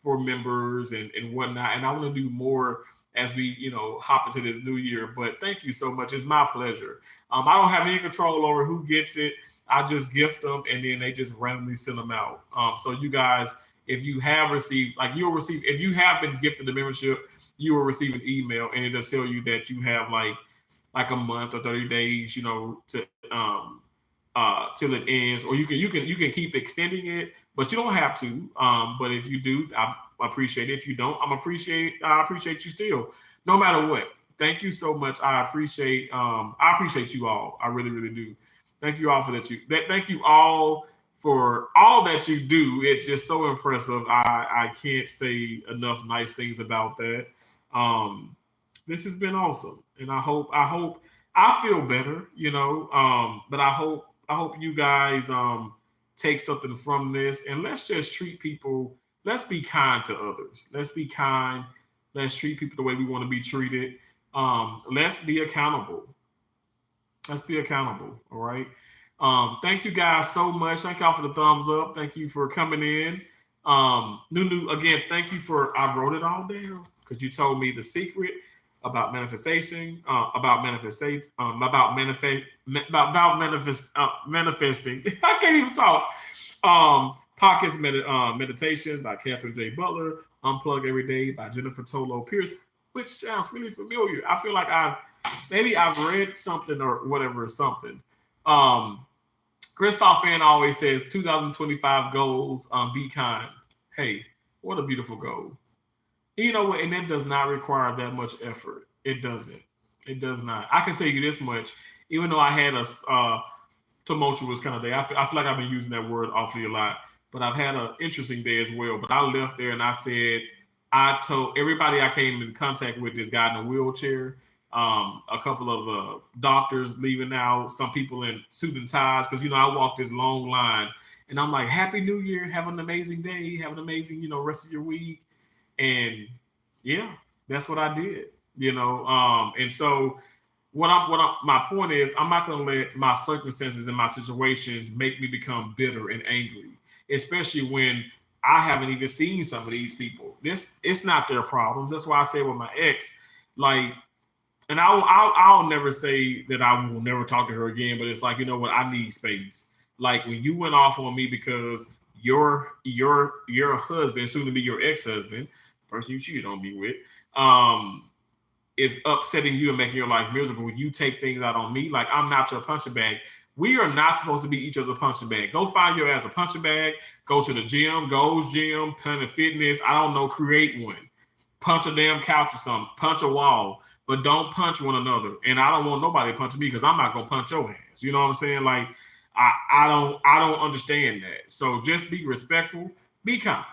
for members and whatnot. And I want to do more as we, hop into this new year. But thank you so much. It's my pleasure. I don't have any control over who gets it. I just gift them and then they just randomly send them out. So you guys, if you have received, like you'll receive, if you have been gifted the membership, you will receive an email and it'll tell you that you have like a month or 30 days, to till it ends, or you can keep extending it, but you don't have to. But if you do, I appreciate it. If you don't, I appreciate you still, no matter what. Thank you so much. I appreciate you all. I really, really do. Thank you all for that. Thank you all for all that you do. It's just so impressive. I can't say enough nice things about that. Um, this has been awesome, and I hope I feel better. But I hope you guys take something from this, and let's just treat people. Let's be kind to others. Let's be kind. Let's treat people the way we want to be treated. Let's be accountable. Let's be accountable. All right. Thank you guys so much. Thank y'all for the thumbs up. Thank you for coming in. Nunu, again, thank you for, I wrote it all down because you told me the secret about manifestation, manifesting. I can't even talk. Pockets Meditations by Catherine J. Butler. Unplug Every Day by Jennifer Tolo Pierce, which sounds really familiar. I feel like I've read something or whatever or something. Christoph Fan always says 2025 goals, be kind. Hey, what a beautiful goal. You know what? And that does not require that much effort. It doesn't. It does not. I can tell you this much. Even though I had a tumultuous kind of day, I feel like I've been using that word awfully a lot, but I've had an interesting day as well. But I left there and I told everybody I came in contact with, this guy in a wheelchair, a couple of doctors leaving out, some people in suit and ties, because I walked this long line, and I'm like, Happy New Year, have an amazing day, have an amazing rest of your week, and yeah, that's what I did, and so my point is, I'm not going to let my circumstances and my situations make me become bitter and angry, especially when I haven't even seen some of these people. It's not their problems. That's why I say with my ex, like, and I'll never say that I will never talk to her again, but it's like, you know what, I need space. Like when you went off on me because your husband, soon to be your ex-husband, person you cheated on me with, is upsetting you and making your life miserable. You take things out on me. Like, I'm not your punching bag. We are not supposed to be each other's punching bag. Go find your ass a punching bag. Go to the gym, Gold's Gym, Planet Fitness. I don't know, create one. Punch a damn couch or something. Punch a wall. But don't punch one another. And I don't want nobody punching me because I'm not gonna punch your ass. You know what I'm saying? Like, I don't understand that. So just be respectful. Be kind.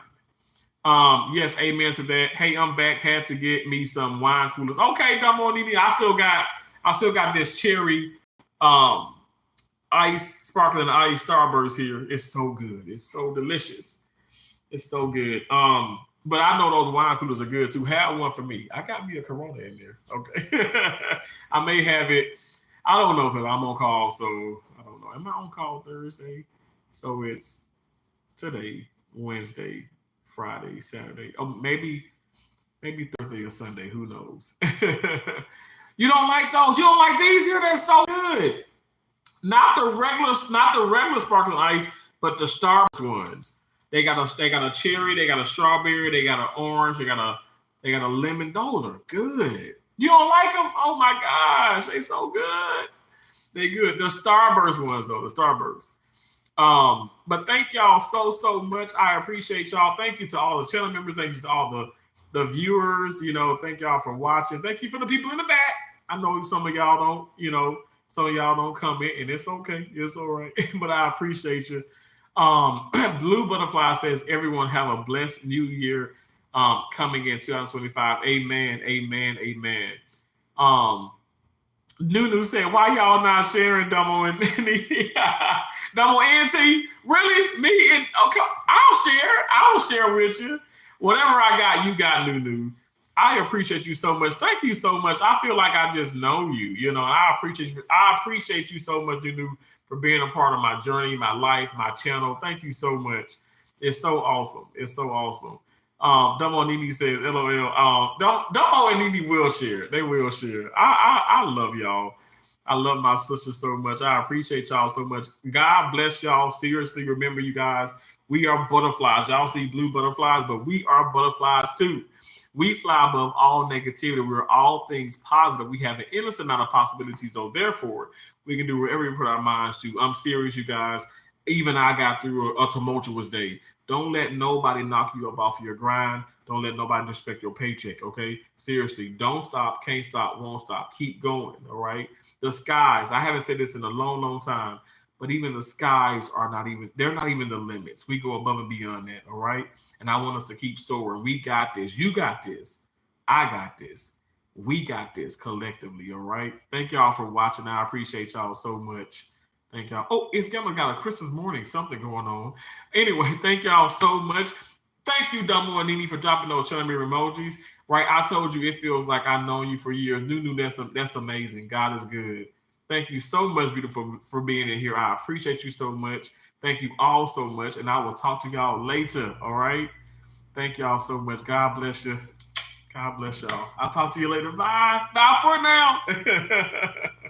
Yes, amen to that. Hey, I'm back. Had to get me some wine coolers. Okay, Dumbo Nini. I still got this cherry ice, sparkling ice Starburst here. It's so good. It's so delicious. It's so good. But I know those wine coolers are good too. Have one for me. I got me a Corona in there. Okay. I may have it. I don't know because I'm on call, so I don't know. Am I on call Thursday? So it's today, Wednesday, Friday, Saturday. Oh, maybe Thursday or Sunday. Who knows? You don't like those? You don't like these here? They're so good. Not the regular sparkling ice, but the Starburst ones. They got a cherry, they got a strawberry, they got an orange, they got a lemon. Those are good. You don't like them? Oh my gosh, they so good. They good. The Starburst ones though, the Starburst. But thank y'all so much. I appreciate y'all. Thank you to all the channel members. Thank you to all the viewers. Thank y'all for watching. Thank you for the people in the back. I know some of y'all don't, some of y'all don't comment, and it's okay. It's all right. But I appreciate you. Blue Butterfly says, everyone have a blessed new year coming in 2025. Amen. Amen. Amen. Nunu said, why y'all not sharing Dumbo and Dumbo and T? Really? Me and okay, I'll share with you. Whatever I got, you got, Nunu. I appreciate you so much. Thank you so much. I feel like I just know you, and I appreciate you so much, Nunu, for being a part of my journey, my life, my channel. Thank you so much. It's so awesome. It's so awesome. Dumbo and Nene says, LOL. Dumbo and Nene will share. They will share. I love y'all. I love my sister so much. I appreciate y'all so much. God bless y'all. Seriously, remember, you guys, We are butterflies. Y'all see blue butterflies, but we are butterflies too. We fly above all negativity. We're all things positive. We have an endless amount of possibilities. So therefore, we can do whatever we put our minds to. I'm serious, you guys. Even I got through a tumultuous day. Don't let nobody knock you up off of your grind. Don't let nobody disrespect your paycheck, okay? Seriously, don't stop, can't stop, won't stop. Keep going, all right? The skies, I haven't said this in a long, long time, but even the skies are not even, they're not even the limits. We go above and beyond that, all right? And I want us to keep soaring. We got this. You got this. I got this. We got this collectively, all right? Thank y'all for watching. I appreciate y'all so much. Thank y'all. Oh, it's got a Christmas morning, something going on. Anyway, thank y'all so much. Thank you, Dumbo and Nini, for dropping those showing me emojis. Right, I told you it feels like I've known you for years. Nunu, that's amazing. God is good. Thank you so much, beautiful, for being in here. I appreciate you so much. Thank you all so much, and I will talk to y'all later. All right. Thank y'all so much. God bless you. God bless y'all. I'll talk to you later. Bye. Bye for now.